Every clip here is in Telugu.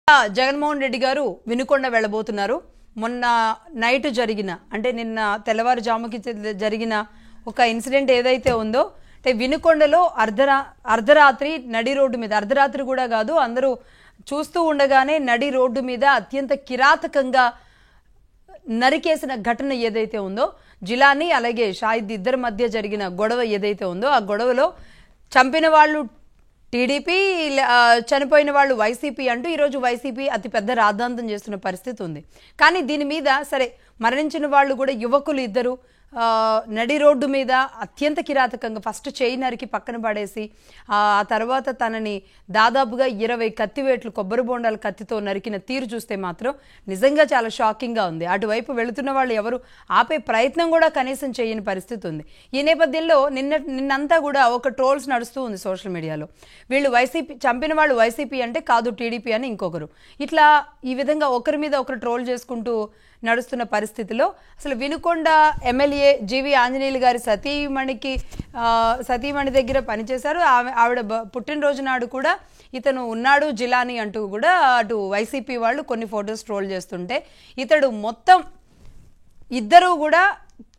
జగన్మోహన్ రెడ్డి గారు వినుకొండ వెళ్ళబోతున్నారు. మొన్న నైట్ జరిగిన అంటే నిన్న తెల్లవారుజాముకి జరిగిన ఒక ఇన్సిడెంట్ ఏదైతే ఉందో అంటే వినుకొండలో అర్ధరాత్రి నడి రోడ్డు మీద, అర్ధరాత్రి కూడా కాదు, అందరూ చూస్తూ ఉండగానే నడి రోడ్డు మీద అత్యంత కిరాతకంగా నరికేసిన ఘటన ఏదైతే ఉందో, జిలానీ అలాగే షాహిద్ ఇద్దరి మధ్య జరిగిన గొడవ ఏదైతే ఉందో ఆ గొడవలో చంపిన వాళ్ళు టీడీపీ, చనిపోయిన వాళ్ళు వైసీపీ అంటూ ఈరోజు వైసీపీ అతిపెద్ద రాద్ధాంతం చేస్తున్న పరిస్థితి ఉంది. కానీ దీని మీద సరే మరణించిన వాళ్ళు కూడా యువకులు ఇద్దరు నడి రోడ్డు మీద అత్యంత కిరాతకంగా ఫస్ట్ చేయి నరికి పక్కన పడేసి ఆ తర్వాత తనని దాదాపుగా 20 కత్తివేట్లు కొబ్బరి బొండాల కత్తితో నరికిన తీరు చూస్తే మాత్రం నిజంగా చాలా షాకింగ్గా ఉంది. అటువైపు వెళుతున్న వాళ్ళు ఎవరు ఆపే ప్రయత్నం కూడా కనీసం చేయని పరిస్థితి ఉంది. ఈ నేపథ్యంలో నిన్నంతా కూడా ఒక ట్రోల్స్ నడుస్తూ ఉంది సోషల్ మీడియాలో. వీళ్ళు వైసీపీ, చంపిన వాళ్ళు వైసీపీ అంటే కాదు టీడీపీ అని ఇంకొకరు, ఇట్లా ఈ విధంగా ఒకరి మీద ఒకరు ట్రోల్ చేసుకుంటూ నడుస్తున్న పరిస్థితిలో అసలు వినుకొండ ఎమ్మెల్యే జీవి ఆంజనేయులు గారి సతీమణి దగ్గర పనిచేశారు. ఆవిడ పుట్టినరోజు నాడు కూడా ఇతను ఉన్నాడు జిలానీ అంటూ కూడా అటు వైసీపీ వాళ్ళు కొన్ని ఫొటోస్ ట్రోల్ చేస్తుంటే, ఇతడు మొత్తం ఇద్దరు కూడా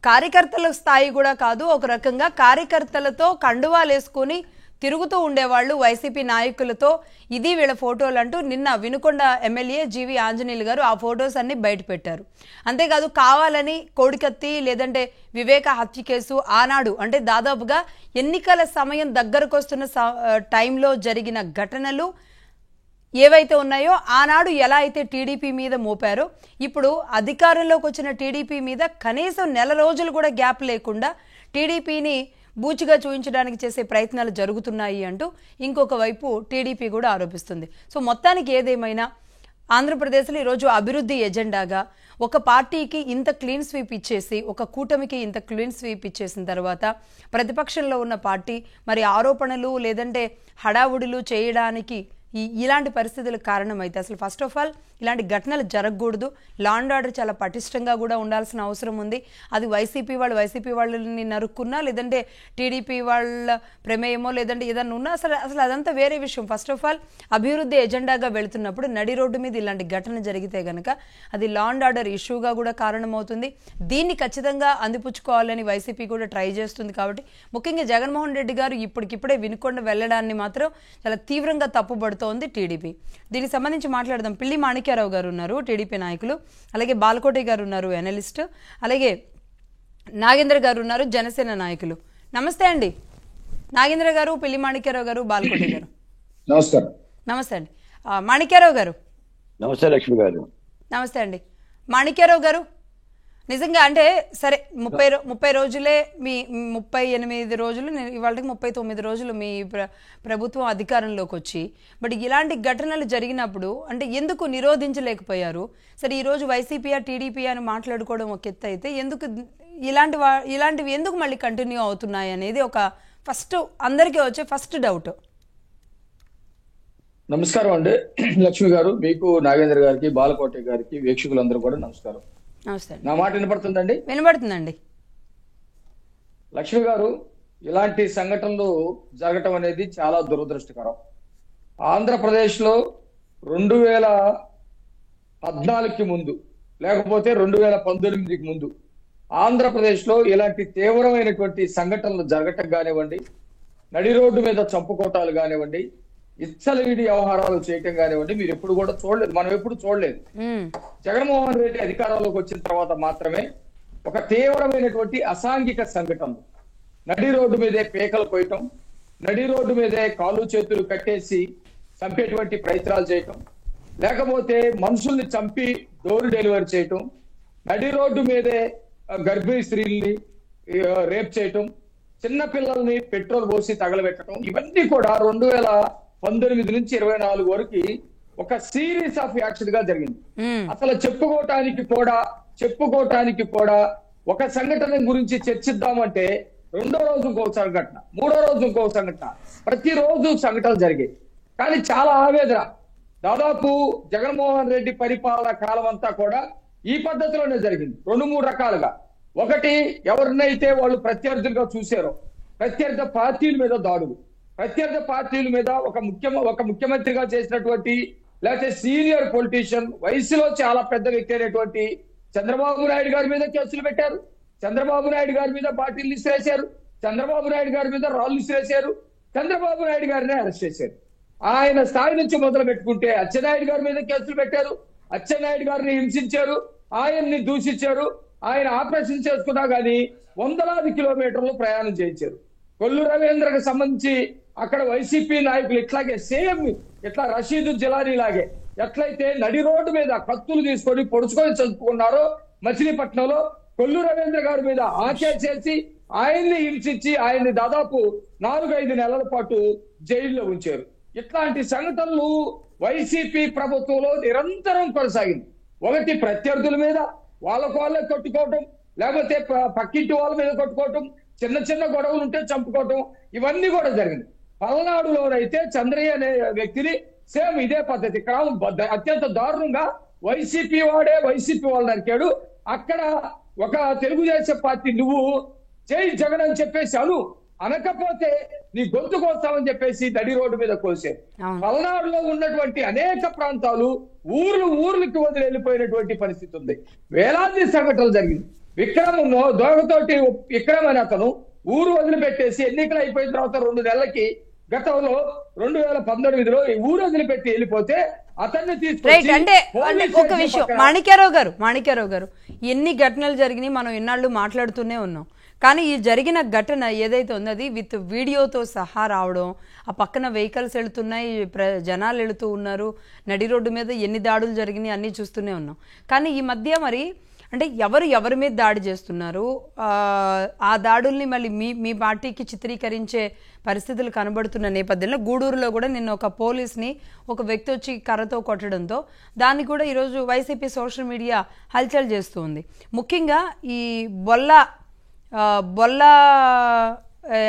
కార్యకర్తల స్థాయి కూడా కాదు, ఒక రకంగా కార్యకర్తలతో కండువాలు వేసుకొని తిరుగుతూ ఉండేవాళ్ళు వైసీపీ నాయకులతో. ఇది వీళ్ళ ఫోటోలు అంటూ నిన్న వినుకొండ ఎమ్మెల్యే జీవి ఆంజనేయులు గారు ఆ ఫొటోస్ అన్ని బయట పెట్టారు. అంతేకాదు కావాలని కోడికత్తి లేదంటే వివేక హత్య కేసు ఆనాడు అంటే దాదాపుగా ఎన్నికల సమయం దగ్గరకు వస్తున్న టైంలో జరిగిన ఘటనలు ఏవైతే ఉన్నాయో ఆనాడు ఎలా అయితే టీడీపీ మీద మోపారో, ఇప్పుడు అధికారంలోకి వచ్చిన టీడీపీ మీద కనీసం నెల రోజులు కూడా గ్యాప్ లేకుండా టీడీపీని బూచిగా చూపించడానికి చేసే ప్రయత్నాలు జరుగుతున్నాయి అంటూ ఇంకొక వైపు టీడీపీ కూడా ఆరోపిస్తుంది. సో మొత్తానికి ఏదేమైనా ఆంధ్రప్రదేశ్లో ఈరోజు అభివృద్ధి ఎజెండాగా ఒక పార్టీకి ఇంత క్లీన్ స్వీప్ ఇచ్చేసి, ఒక కూటమికి ఇంత క్లీన్ స్వీప్ ఇచ్చేసిన తర్వాత ప్రతిపక్షంలో ఉన్న పార్టీ మరి ఆరోపణలు లేదంటే హడావుడులు చేయడానికి ఇలాంటి పరిస్థితులకు కారణమైతే అసలు ఫస్ట్ ఆఫ్ ఆల్ ఇలాంటి ఘటనలు జరగకూడదు. లా అండ్ ఆర్డర్ చాలా పటిష్టంగా కూడా ఉండాల్సిన అవసరం ఉంది. అది వైసీపీ వాళ్ళని నరుక్కున్నా లేదంటే టీడీపీ వాళ్ళ ప్రమేయమో లేదంటే ఏదన్నా ఉన్నా అసలు అదంతా వేరే విషయం. ఫస్ట్ ఆఫ్ ఆల్ అభివృద్ధి ఎజెండాగా వెళుతున్నప్పుడు నడి రోడ్డు మీద ఇలాంటి ఘటన జరిగితే కనుక అది లా అండ్ ఆర్డర్ ఇష్యూగా కూడా కారణమవుతుంది. దీన్ని ఖచ్చితంగా అందిపుచ్చుకోవాలని వైసీపీ కూడా ట్రై చేస్తుంది. కాబట్టి ముఖ్యంగా జగన్మోహన్ రెడ్డి గారు ఇప్పటికిప్పుడే వినుకొండ వెళ్ళడాన్ని మాత్రం చాలా తీవ్రంగా తప్పుపడుతోంది టీడీపీ. దీనికి సంబంధించి మాట్లాడదాం. పిల్లి మాణిక్యారావు గారు ఉన్నారు, టీడీపీ నాయకులు, అలాగే బాలకోటి గారు ఉన్నారు, అనలిస్ట్, అలాగే నాగేంద్ర గారు ఉన్నారు, జనసేన నాయకులు. నమస్తే అండి నాగేంద్ర గారు, పిల్లి మాణిక్యారావు గారు, బాలకోటి గారు. నమస్కారం. నమస్తే అండి. మాణిక్యారావు గారు. నమస్తే లక్ష్మి గారు. నమస్తే అండి. మాణిక్యారావు గారు, నిజంగా అంటే సరే 30 రోజులే, మీ 38 రోజులు, ఇవాళకి 39 రోజులు మీ ప్రభుత్వం అధికారంలోకి వచ్చి, బట్ ఇలాంటి ఘటనలు జరిగినప్పుడు అంటే ఎందుకు నిరోధించలేకపోయారు? సరే ఈరోజు వైసీపీ టీడీపీ అని మాట్లాడుకోవడం ఒక ఎత్తు అయితే ఎందుకు ఇలాంటివి ఎందుకు మళ్ళీ కంటిన్యూ అవుతున్నాయి అనేది ఒక ఫస్ట్ అందరికీ వచ్చే ఫస్ట్ డౌట్. నమస్కారం అండి లక్ష్మి గారు, మీకు, నాగేంద్ర గారికి, బాలకోటి గారికి, వీక్షకులందరూ కూడా నమస్కారం. నమస్తే. నా మాట వినపడుతుందండి? వినపడుతుందండి. లక్ష్మి గారు, ఇలాంటి సంఘటనలు జరగటం అనేది చాలా దురదృష్టకరం. ఆంధ్రప్రదేశ్ లో 2014కి ముందు లేకపోతే 2019కి ముందు ఆంధ్రప్రదేశ్ లో ఇలాంటి తీవ్రమైనటువంటి సంఘటనలు జరగటం కానివ్వండి, నడి రోడ్డు మీద చంపుకోటాలు కానివ్వండి, ఇచ్చలవిడి వ్యవహారాలు చేయటం కానివ్వండి, మీరు ఎప్పుడు కూడా చూడలేదు, మనం ఎప్పుడు చూడలేదు. జగన్మోహన్ రెడ్డి అధికారంలోకి వచ్చిన తర్వాత మాత్రమే ఒక తీవ్రమైనటువంటి అసాంఘిక సంఘటనలు, నడి రోడ్డు మీదే పేకలు కోయటం, నడి రోడ్డు మీదే కాళ్ళు చేతులు కట్టేసి చంపేటువంటి ప్రయత్నాలు చేయటం, లేకపోతే మనుషుల్ని చంపి డోర్ డెలివరీ చేయటం, నడి రోడ్డు మీదే గర్భిణీ స్త్రీల్ని రేప్ చేయటం, చిన్న పిల్లల్ని పెట్రోల్ పోసి తగలబెట్టడం, ఇవన్నీ కూడా 2019 నుంచి 24 వరకు ఒక సిరీస్ ఆఫ్ యాక్షన్ గా జరిగింది. అసలు చెప్పుకోవటానికి కూడా ఒక సంఘటన గురించి చర్చిద్దామంటే రెండో రోజు ఇంకో సంఘటన, మూడో రోజు ఇంకో సంఘటన, ప్రతిరోజు సంఘటనలు జరిగాయి. కానీ చాలా ఆవేదన. దాదాపు జగన్మోహన్ రెడ్డి పరిపాలన కాలం అంతా కూడా ఈ పద్ధతిలోనే జరిగింది. 2-3 రకాలుగా. ఒకటి, ఎవరినైతే వాళ్ళు ప్రత్యర్థులుగా చూశారో ప్రత్యర్థి పార్టీల మీద దాడులు, ప్రత్యర్థి పార్టీల మీద ఒక ముఖ్యమంత్రిగా చేసినటువంటి లేకపోతే సీనియర్ పొలిటీషియన్, వయసులో చాలా పెద్ద వ్యక్తి అయినటువంటి చంద్రబాబు నాయుడు గారి మీద కేసులు పెట్టారు. చంద్రబాబు నాయుడు గారి మీద బాటిల్ విసిరేశారు. చంద్రబాబు నాయుడు గారి మీద రాళ్ళు విసిరేశారు. చంద్రబాబు నాయుడు గారిని అరెస్ట్ చేశారు. ఆయన స్థాయి నుంచి మొదలు పెట్టుకుంటే అచ్చెన్నాయుడు గారి మీద కేసులు పెట్టారు. అచ్చెన్నాయుడు గారిని హింసించారు, ఆయన్ని దూషించారు. ఆయన ఆపరేషన్ చేసుకున్నా కానీ వందలాది కిలోమీటర్లు ప్రయాణం చేయించారు. కొల్లు రవీంద్రకు సంబంధించి అక్కడ వైసీపీ నాయకులు ఇట్లాగే సేమ్ ఇట్లా రషీద్ జిలానీ లాగే ఎట్లయితే నడి రోడ్డు మీద కత్తులు తీసుకొని పొడుచుకొని చదువుకున్నారో మచిలీపట్నంలో కొల్లు రవీంద్ర గారి మీద ఆకే చేసి ఆయన్ని హింసించి ఆయన్ని దాదాపు 4-5 నెలల పాటు జైల్లో ఉంచారు. ఇట్లాంటి సంఘటనలు వైసీపీ ప్రభుత్వంలో నిరంతరం కొనసాగింది. ఒకటి ప్రత్యర్థుల మీద వాళ్ళకు వాళ్ళే కొట్టుకోవటం, లేకపోతే పక్కింటి వాళ్ళ మీద కొట్టుకోవటం, చిన్న చిన్న గొడవలు ఉంటే చంపుకోవటం, ఇవన్నీ కూడా జరిగింది. పల్నాడులోనైతే చంద్రయ్య అనే వ్యక్తిని సేమ్ ఇదే పద్ధతి అత్యంత దారుణంగా వైసీపీ వాడే వైసీపీ వాళ్ళు నరికాడు. అక్కడ ఒక తెలుగుదేశం పార్టీ నువ్వు జై జగన్ అని చెప్పేసి అనకపోతే నీ గొంతు కోస్తామని చెప్పేసి నడి రోడ్డు మీద కోసారు. పల్నాడులో ఉన్నటువంటి అనేక ప్రాంతాలు ఊర్లకి వదిలి వెళ్ళిపోయినటువంటి పరిస్థితి ఉంది. వేలాది సంఘటనలు జరిగింది. విక్రమ్ దోగతోటి విక్రమ్ అనే అతను ఊరు వదిలిపెట్టేసి ఎన్నికలు అయిపోయిన తర్వాత 2 నెలలకి గతంలో 2019లో ఊరు వదిలిపెట్టి వెళ్ళిపోతే అతన్ని తీసుకొచ్చి అంటే ఒక విషయం మాణిక్యారావు గారు ఎన్ని ఘటనలు జరిగినాయి మనం ఎన్నాళ్ళు మాట్లాడుతూనే ఉన్నాం. కానీ ఈ జరిగిన ఘటన ఏదైతే ఉందో అది విత్ వీడియోతో సహా రావడం, ఆ పక్కన వెహికల్స్ వెళుతున్నాయి, జనాలు వెళుతూ ఉన్నారు, నడి రోడ్డు మీద ఎన్ని దాడులు జరిగినాయి అన్నీ చూస్తూనే ఉన్నాం. కానీ ఈ మధ్య మరి అంటే ఎవరి మీద దాడి చేస్తున్నారు, ఆ దాడుల్ని మళ్ళీ మీ పార్టీకి చిత్రీకరించే పరిస్థితులు కనబడుతున్న నేపథ్యంలో గూడూరులో కూడా నిన్న ఒక పోలీస్ని ఒక వ్యక్తి వచ్చి కర్రతో కొట్టడంతో దాన్ని కూడా ఈరోజు వైసీపీ సోషల్ మీడియా హల్చల్ చేస్తూ ఉంది. ముఖ్యంగా ఈ బొల్లా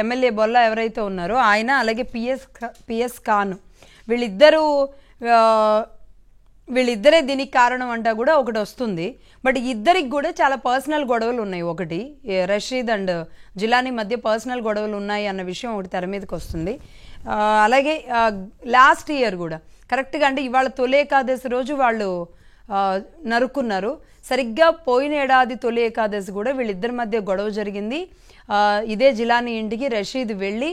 ఎమ్మెల్యే బొల్లా ఎవరైతే ఉన్నారో ఆయన, అలాగే పిఎస్ ఖాన్ వీళ్ళిద్దరే దీనికి కారణం అంటా కూడా ఒకటి వస్తుంది. బట్ ఇద్దరికి కూడా చాలా పర్సనల్ గొడవలు ఉన్నాయి. ఒకటి రషీద్ అండ్ జిలానీ మధ్య పర్సనల్ గొడవలు ఉన్నాయి అన్న విషయం ఒకటి తెర మీదకి వస్తుంది. అలాగే లాస్ట్ ఇయర్ కూడా కరెక్ట్గా అంటే ఇవాళ తొలి ఏకాదశి రోజు వాళ్ళు నరుక్కున్నారు. సరిగ్గా పోయిన ఏడాది తొలి ఏకాదశి కూడా వీళ్ళిద్దరి మధ్య గొడవ జరిగింది. ఇదే జిలానీ ఇంటికి రషీద్ వెళ్ళి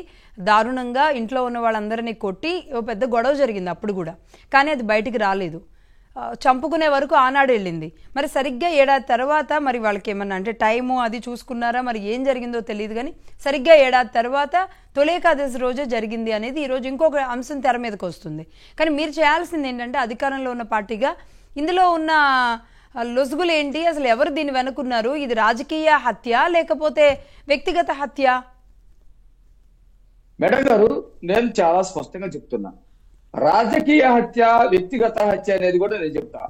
దారుణంగా ఇంట్లో ఉన్న వాళ్ళందరినీ కొట్టి పెద్ద గొడవ జరిగింది అప్పుడు కూడా. కానీ అది బయటికి రాలేదు, చంపుకునే వరకు ఆనాడు వెళ్ళింది. మరి సరిగ్గా ఏడాది తర్వాత మరి వాళ్ళకి ఏమన్నా అంటే టైము అది చూసుకున్నారా మరి ఏం జరిగిందో తెలియదు. కానీ సరిగ్గా ఏడాది తర్వాత తొలి ఏకాదశి రోజే జరిగింది అనేది ఈరోజు ఇంకొక అంశం తెర మీదకి వస్తుంది. కానీ మీరు చేయాల్సింది ఏంటంటే అధికారంలో ఉన్న పార్టీగా ఇందులో ఉన్న లొసుగులు ఏంటి, అసలు ఎవరు దీన్ని వెనుకున్నారు, ఇది రాజకీయ హత్య లేకపోతే వ్యక్తిగత హత్య? మేడం గారు నేను చాలా స్పష్టంగా చెప్తున్నా, రాజకీయ హత్య వ్యక్తిగత హత్య అనేది కూడా నేను చెప్తా.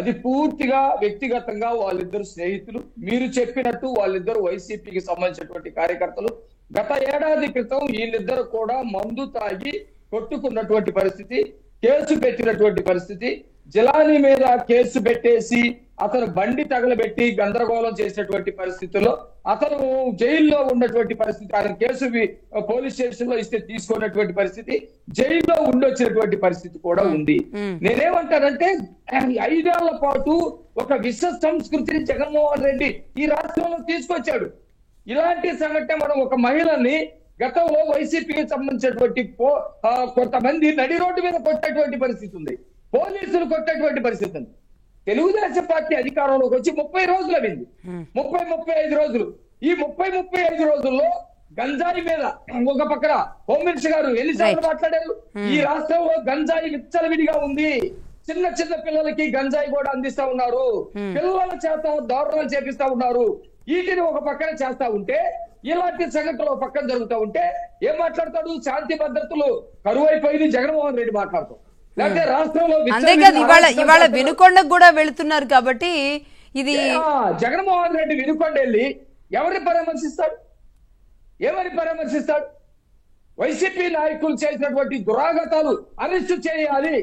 అది పూర్తిగా వ్యక్తిగతంగా వాళ్ళిద్దరు స్నేహితులు, మీరు చెప్పినట్టు వాళ్ళిద్దరు వైసీపీకి సంబంధించినటువంటి కార్యకర్తలు. గత ఏడాది క్రితం వీళ్ళిద్దరు కూడా మందు తాగి కొట్టుకున్నటువంటి పరిస్థితి, కేసు పెట్టినటువంటి పరిస్థితి. జిలానీ మీద కేసు పెట్టేసి అతను బండి తగలబెట్టి గందరగోళం చేసినటువంటి పరిస్థితుల్లో అతను జైల్లో ఉన్నటువంటి పరిస్థితి, ఆయన కేసు పోలీస్ స్టేషన్ లో ఇస్తే తీసుకున్నటువంటి పరిస్థితి, జైల్లో ఉండొచ్చినటువంటి పరిస్థితి కూడా ఉంది. నేనేమంటానంటే 5 ఏళ్ల పాటు ఒక విశ్వ సంస్కృతిని జగన్మోహన్ రెడ్డి ఈ రాష్ట్రంలో తీసుకొచ్చాడు. ఇలాంటి సంఘటన మనం ఒక మహిళని గతంలో వైసీపీకి సంబంధించినటువంటి కొంతమంది నడి రోడ్డు మీద కొట్టేటువంటి పరిస్థితి ఉంది, పోలీసులు కొట్టేటువంటి పరిస్థితి ఉంది. తెలుగుదేశం పార్టీ అధికారంలోకి వచ్చి 30 రోజులు అయింది, 35 రోజులు. ఈ 35 రోజుల్లో గంజాయి మీద ఒక పక్కన హోమ్ మినిస్టర్ గారు ఎన్నిసార్లు మాట్లాడారు. ఈ రాష్ట్రంలో గంజాయి విచ్చలవిడిగా ఉంది. చిన్న చిన్న పిల్లలకి గంజాయి కూడా అందిస్తా ఉన్నారు, పిల్లల చేత దారుణాలు చేపిస్తా ఉన్నారు. వీటిని ఒక పక్కన చేస్తా ఉంటే, ఇలాంటి సంఘటనలు ఒక పక్కన జరుగుతూ ఉంటే ఏం మాట్లాడతాడు? శాంతి భద్రతలు కరువైపోయింది జగన్మోహన్ రెడ్డి మాట్లాడతాం. లేకపోతే రాష్ట్రంలో ఇవాళ వినుకొండకు కూడా వెళుతున్నారు కాబట్టి ఇది జగన్మోహన్ రెడ్డి వినుకొండ వెళ్ళి ఎవరిని పరామర్శిస్తాడు? ఏమని పరామర్శిస్తాడు? వైసీపీ నాయకులు చేసినటువంటి దురాగతాలు అరెస్టు చేయాలి,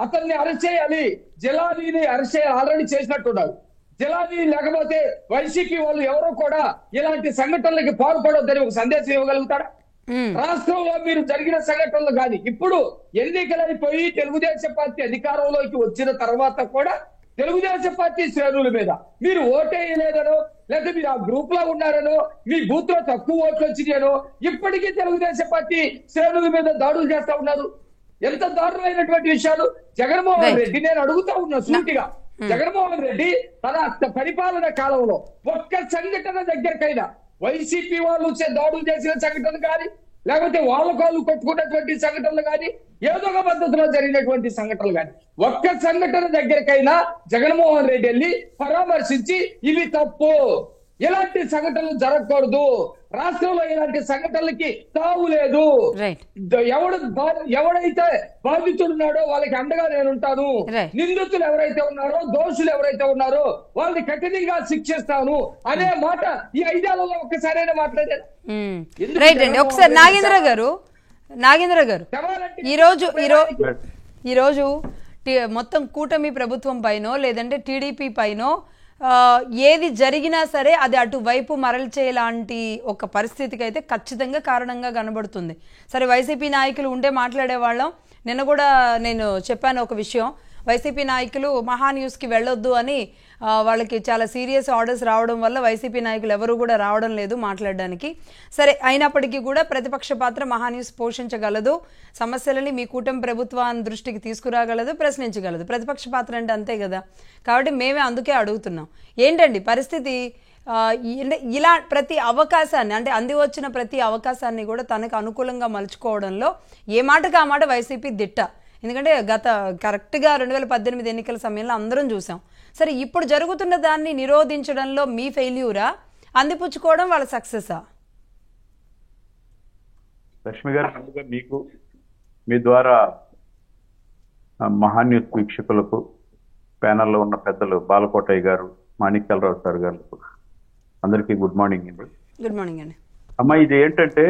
అతన్ని అరెస్ట్ చేయాలి, జిలానీని అరెస్ట్ చేయాలి, ఆల్రెడీ చేసినట్టున్నారు. జిలానీ లేకపోతే వైసీపీ వాళ్ళు ఎవరో కూడా ఇలాంటి సంఘటనలకి పాల్పడొద్దని ఒక సందేశం ఇవ్వగలుగుతాడా? రాష్ట్రంలో మీరు జరిగిన సంఘటనలు కానీ ఇప్పుడు ఎన్నికలైపోయి తెలుగుదేశం పార్టీ అధికారంలోకి వచ్చిన తర్వాత కూడా తెలుగుదేశం పార్టీ శ్రేణుల మీద మీరు ఓటేయలేదనో లేదా మీరు ఆ గ్రూప్ లో ఉన్నారనో మీ బూత్ లో తక్కువ ఓట్లు వచ్చినాయనో ఇప్పటికీ తెలుగుదేశం పార్టీ శ్రేణుల మీద దాడులు చేస్తా ఉన్నారు. ఎంత దారుణమైనటువంటి విషయాలు. జగన్మోహన్ రెడ్డి, నేను అడుగుతా ఉన్నా సూటిగా, జగన్మోహన్ రెడ్డి తన పరిపాలన కాలంలో ఒక్క సంఘటన దగ్గరకైనా వైసీపీ వాళ్ళు దాడులు చేసిన సంఘటన కానీ లేకపోతే వాళ్ళ కాళ్ళు కొట్టుకున్నటువంటి సంఘటనలు కానీ ఏదో ఒక పద్ధతిలో జరిగినటువంటి సంఘటనలు కానీ ఒక్క సంఘటన దగ్గరకైనా జగన్మోహన్ రెడ్డి వెళ్ళి పరామర్శించి ఇవి తప్పు, ఇలాంటి సంఘటనలు జరగకూడదు, రాష్ట్రంలో ఇలాంటి సంఘటనలకి తావు లేదు, ఎవడైతే బాధితుడున్నాడో వాళ్ళకి అండగా నేను ఉంటాను, నిందితులు ఎవరైతే ఉన్నారో దోషులు ఎవరైతే ఉన్నారో వాళ్ళని కఠినంగా శిక్షిస్తాను అనే మాట ఈ 5 ఏళ్లలో ఒక్కసారైనా మాట్లాడారు. రైట్ అండి. ఒకసారి నాగేంద్ర గారు ఈరోజు మొత్తం కూటమి ప్రభుత్వం పైనో లేదంటే టీడీపీ పైనో ఏది జరిగినా సరే అది అటువైపు మరల్చేలాంటి ఒక పరిస్థితికి అయితే ఖచ్చితంగా కారణంగా కనబడుతుంది. సరే, వైసీపీ నాయకులు ఉంటే మాట్లాడేవాళ్ళం. నిన్న కూడా నేను చెప్పాను ఒక విషయం, వైసీపీ నాయకులు మహాన్యూస్కి వెళ్ళొద్దు అని వాళ్ళకి చాలా సీరియస్ ఆర్డర్స్ రావడం వల్ల వైసీపీ నాయకులు ఎవరు కూడా రావడం లేదు మాట్లాడడానికి. సరే, అయినప్పటికీ కూడా ప్రతిపక్ష పాత్ర మహాన్యూస్ పోషించగలదు, సమస్యలని మీ కూటమి ప్రభుత్వాన్ని దృష్టికి తీసుకురాగలదు, ప్రశ్నించగలదు. ప్రతిపక్ష పాత్ర అంటే అంతే కదా. కాబట్టి మేమే అందుకే అడుగుతున్నాం, ఏంటండి పరిస్థితి? ఇలా ప్రతి అవకాశాన్ని అంటే అంది వచ్చిన ప్రతి అవకాశాన్ని కూడా తనకు అనుకూలంగా మలుచుకోవడంలో ఏ మాటకు ఆ మాట వైసీపీ దిట్ట. ఎందుకంటే కరెక్ట్గా 2018 ఎన్నికల సమయంలో అందరం చూసాం. సరే, ఇప్పుడు జరుగుతున్న దాన్ని నిరోధించడంలో మీ ఫెయిల్యూరా, అందిపుచ్చుకోవడం వాళ్ళ సక్సెసా? లక్ష్మి గారు, ముందుగా మీకు మీ ద్వారా మహాన్యూస్ వీక్షకులకు, ప్యానల్లో ఉన్న పెద్దలు బాలకోటయ్య గారు, మాణిక్యాలరావు సార్ గారు అందరికీ గుడ్ మార్నింగ్ అండి. గుడ్ మార్నింగ్ అండి. అమ్మా, ఇది ఏంటంటే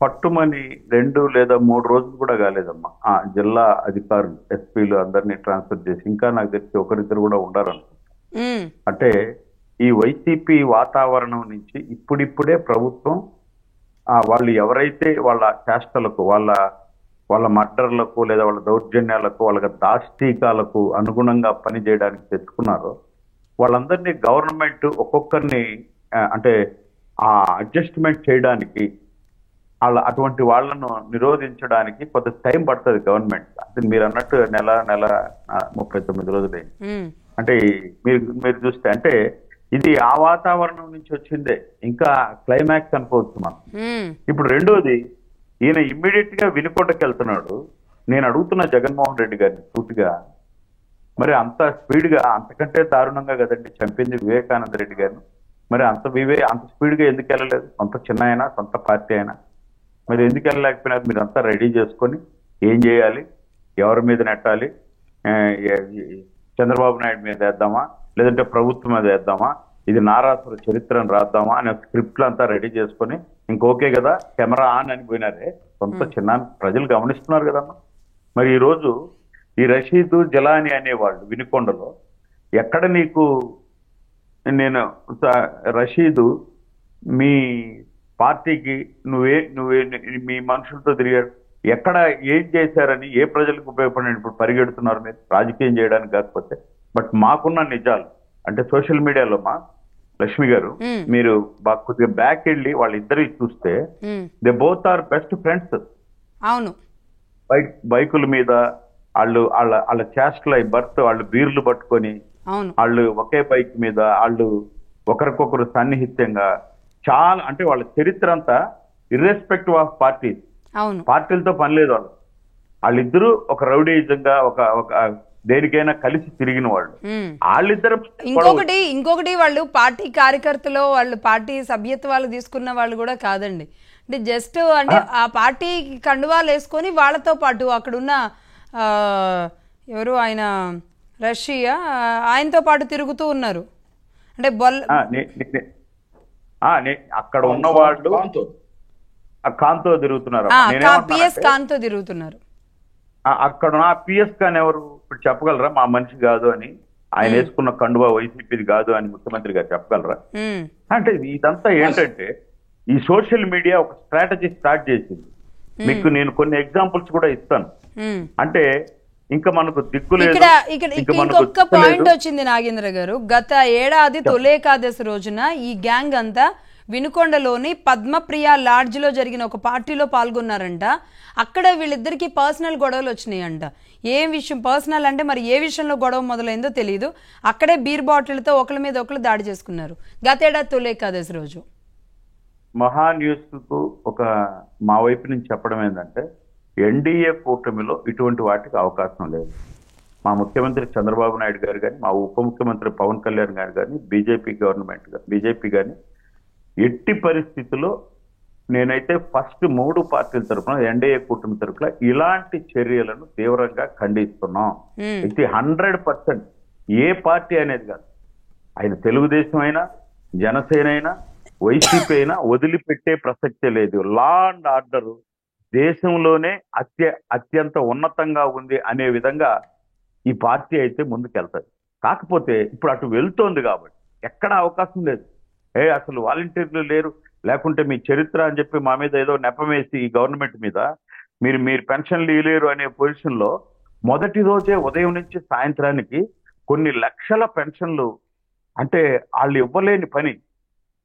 పట్టుమని 2 లేదా 3 రోజులు కూడా కాలేదమ్మా. జిల్లా అధికారులు, ఎస్పీలు అందరినీ ట్రాన్స్ఫర్ చేసి ఇంకా నాకు తెలిసి ఒకరిద్దరు కూడా ఉండాలనుకుంటా. అంటే ఈ వైసీపీ వాతావరణం నుంచి ఇప్పుడిప్పుడే ప్రభుత్వం వాళ్ళు ఎవరైతే వాళ్ళ చేష్టలకు, వాళ్ళ మర్డర్లకు లేదా వాళ్ళ దౌర్జన్యాలకు, వాళ్ళ దాష్టీకాలకు అనుగుణంగా పని చేయడానికి తెచ్చుకున్నారో వాళ్ళందరినీ గవర్నమెంట్ ఒక్కొక్కరిని అంటే అడ్జస్ట్మెంట్ చేయడానికి, అటువంటి వాళ్లను నిరోధించడానికి కొంత టైం పడుతుంది గవర్నమెంట్. అంటే మీరు అన్నట్టు నెల 39 రోజులే. అంటే మీరు చూస్తే అంటే ఇది ఆ వాతావరణం నుంచి వచ్చిందే, ఇంకా క్లైమాక్స్ అనుకోవచ్చు మనం. ఇప్పుడు రెండోది, ఈయన ఇమ్మీడియట్ గా వినుకొండకి వెళ్తున్నాడు. నేను అడుగుతున్న జగన్మోహన్ రెడ్డి గారిని సూటిగా, మరి అంత స్పీడ్ గా, అంతకంటే దారుణంగా కదండి చంపింది వివేకానంద రెడ్డి గారిని, మరి అంత స్పీడ్ గా ఎందుకు వెళ్ళలేదు? సొంత చిన్న అయినా, సొంత పార్టీ అయినా మరి ఎందుకు వెళ్ళలేకపోయినారు? మీరంతా రెడీ చేసుకొని ఏం చేయాలి, ఎవరి మీద నెట్టాలి, చంద్రబాబు నాయుడు మీద వేద్దామా లేదంటే ప్రభుత్వం మీద వేద్దామా, ఇది నారాసుర చరిత్రను రాద్దామా అనే స్క్రిప్ట్లు అంతా రెడీ చేసుకొని ఇంకోకే కదా కెమెరా ఆన్ అని పోయినారే. సొంత చిన్న ప్రజలు గమనిస్తున్నారు కదమ్మా. మరి ఈరోజు ఈ రషీదు జలాని అనేవాళ్ళు వినుకొండలో ఎక్కడ నీకు, నేను రషీదు మీ పార్టీకి నువ్వే మీ మనుషులతో తిరిగాడు, ఎక్కడ ఏం చేశారని, ఏ ప్రజలకు ఉపయోగపడిన ఇప్పుడు పరిగెడుతున్నారు మీరు రాజకీయం చేయడానికి కాకపోతే. బట్ మాకున్న నిజాలు అంటే సోషల్ మీడియాలో మా లక్ష్మి గారు, మీరు కొద్దిగా బ్యాక్ వెళ్ళి వాళ్ళిద్దరి చూస్తే they both are best friends. అవును, బైకుల మీద వాళ్ళ చేష్టల బర్త్, వాళ్ళు బీర్లు పట్టుకొని వాళ్ళు ఒకే బైక్ మీద వాళ్ళు ఒకరికొకరు సన్నిహిత్యంగా చాలా, అంటే వాళ్ళ చరిత్ర అంతా ఇర్రెస్పెక్టివ్ ఆఫ్ పార్టీస్, పార్టీలతో పని లేదు వాళ్ళిద్దరూ ఒక రౌడీజంగా ఒక దేనికైనా కలిసి తిరిగిన వాళ్ళు వాళ్ళిద్దరు. ఇంకొకటి వాళ్ళు పార్టీ కార్యకర్తలు, వాళ్ళు పార్టీ సభ్యత్వాలు తీసుకున్న వాళ్ళు కూడా కాదండి. అంటే జస్ట్ అంటే ఆ పార్టీ కండువాలు వేసుకొని వాళ్ళతో పాటు అక్కడున్న ఎవరు ఆయన రష్యా ఆయనతో పాటు తిరుగుతూ ఉన్నారు. అంటే అక్కడ ఉన్న వాళ్ళు కాంతో తిరుగుతున్నారు, కాంతో తిరుగుతున్నారు. అక్కడ పిఎస్ ఖాన్ ఎవరు ఇప్పుడు చెప్పగలరా? మా మనిషి కాదు అని, ఆయన వేసుకున్న కండువా వైసీపీది కాదు అని ముఖ్యమంత్రి గారు చెప్పగలరా? అంటే ఇదంతా ఏంటంటే ఈ సోషల్ మీడియా ఒక స్ట్రాటజీ స్టార్ట్ చేసింది. మీకు నేను కొన్ని ఎగ్జాంపుల్స్ కూడా ఇస్తాను. అంటే ఇంకా మనకు దిక్కు లేదు. ఇక్కడ ఇంకొక పాయింట్ వచ్చింది నాగేంద్ర గారు. గత ఏడాది తొలేకాదశి రోజున ఈ గ్యాంగ్ అంతా వినుకొండలోని పద్మప్రియ లాడ్జ్ లో జరిగిన ఒక పార్టీలో పాల్గొన్నారంట. అక్కడ వీళ్ళిద్దరికి పర్సనల్ గొడవలు వచ్చినాయంట. ఏం విషయం పర్సనల్ అంటే మరి ఏ విషయంలో గొడవ మొదలైందో తెలియదు. అక్కడే బీర్ బాటిల్తో ఒకరి మీద ఒకరు దాడి చేసుకున్నారు గత ఏడాది తొలేకాదశి రోజు. మహా న్యూస్ కు ఒక మా వైపు నుంచి చెప్పడం ఏంటంటే, ఎన్డీఏ కూటమిలో ఇటువంటి వాటికి అవకాశం లేదు. మా ముఖ్యమంత్రి చంద్రబాబు నాయుడు గారు కానీ, మా ఉప ముఖ్యమంత్రి పవన్ కళ్యాణ్ గారు కానీ, బీజేపీ కానీ ఎట్టి పరిస్థితుల్లో నేనైతే ఫస్ట్ 3 పార్టీల తరఫున, ఎన్డీఏ కూటమి తరఫున ఇలాంటి చర్యలను తీవ్రంగా ఖండిస్తున్నాం. ఇది 100% ఏ పార్టీ అనేది కాదు. ఆయన తెలుగుదేశం అయినా, జనసేన అయినా, వైసీపీ అయినా వదిలిపెట్టే ప్రసక్తే లేదు. లా అండ్ ఆర్డర్ దేశంలోనే అత్యంత ఉన్నతంగా ఉంది అనే విధంగా ఈ పార్టీ అయితే ముందుకెళ్తుంది. కాకపోతే ఇప్పుడు అటు వెళ్తోంది కాబట్టి ఎక్కడ అవకాశం లేదు. అసలు వాలంటీర్లు లేరు, లేకుంటే మీ చరిత్ర అని చెప్పి మా మీద ఏదో నెపమేసి ఈ గవర్నమెంట్ మీద మీరు పెన్షన్లు ఇవ్వలేరు అనే పొజిషన్లో మొదటి రోజే ఉదయం నుంచి సాయంత్రానికి కొన్ని లక్షల పెన్షన్లు, అంటే వాళ్ళు ఇవ్వలేని పని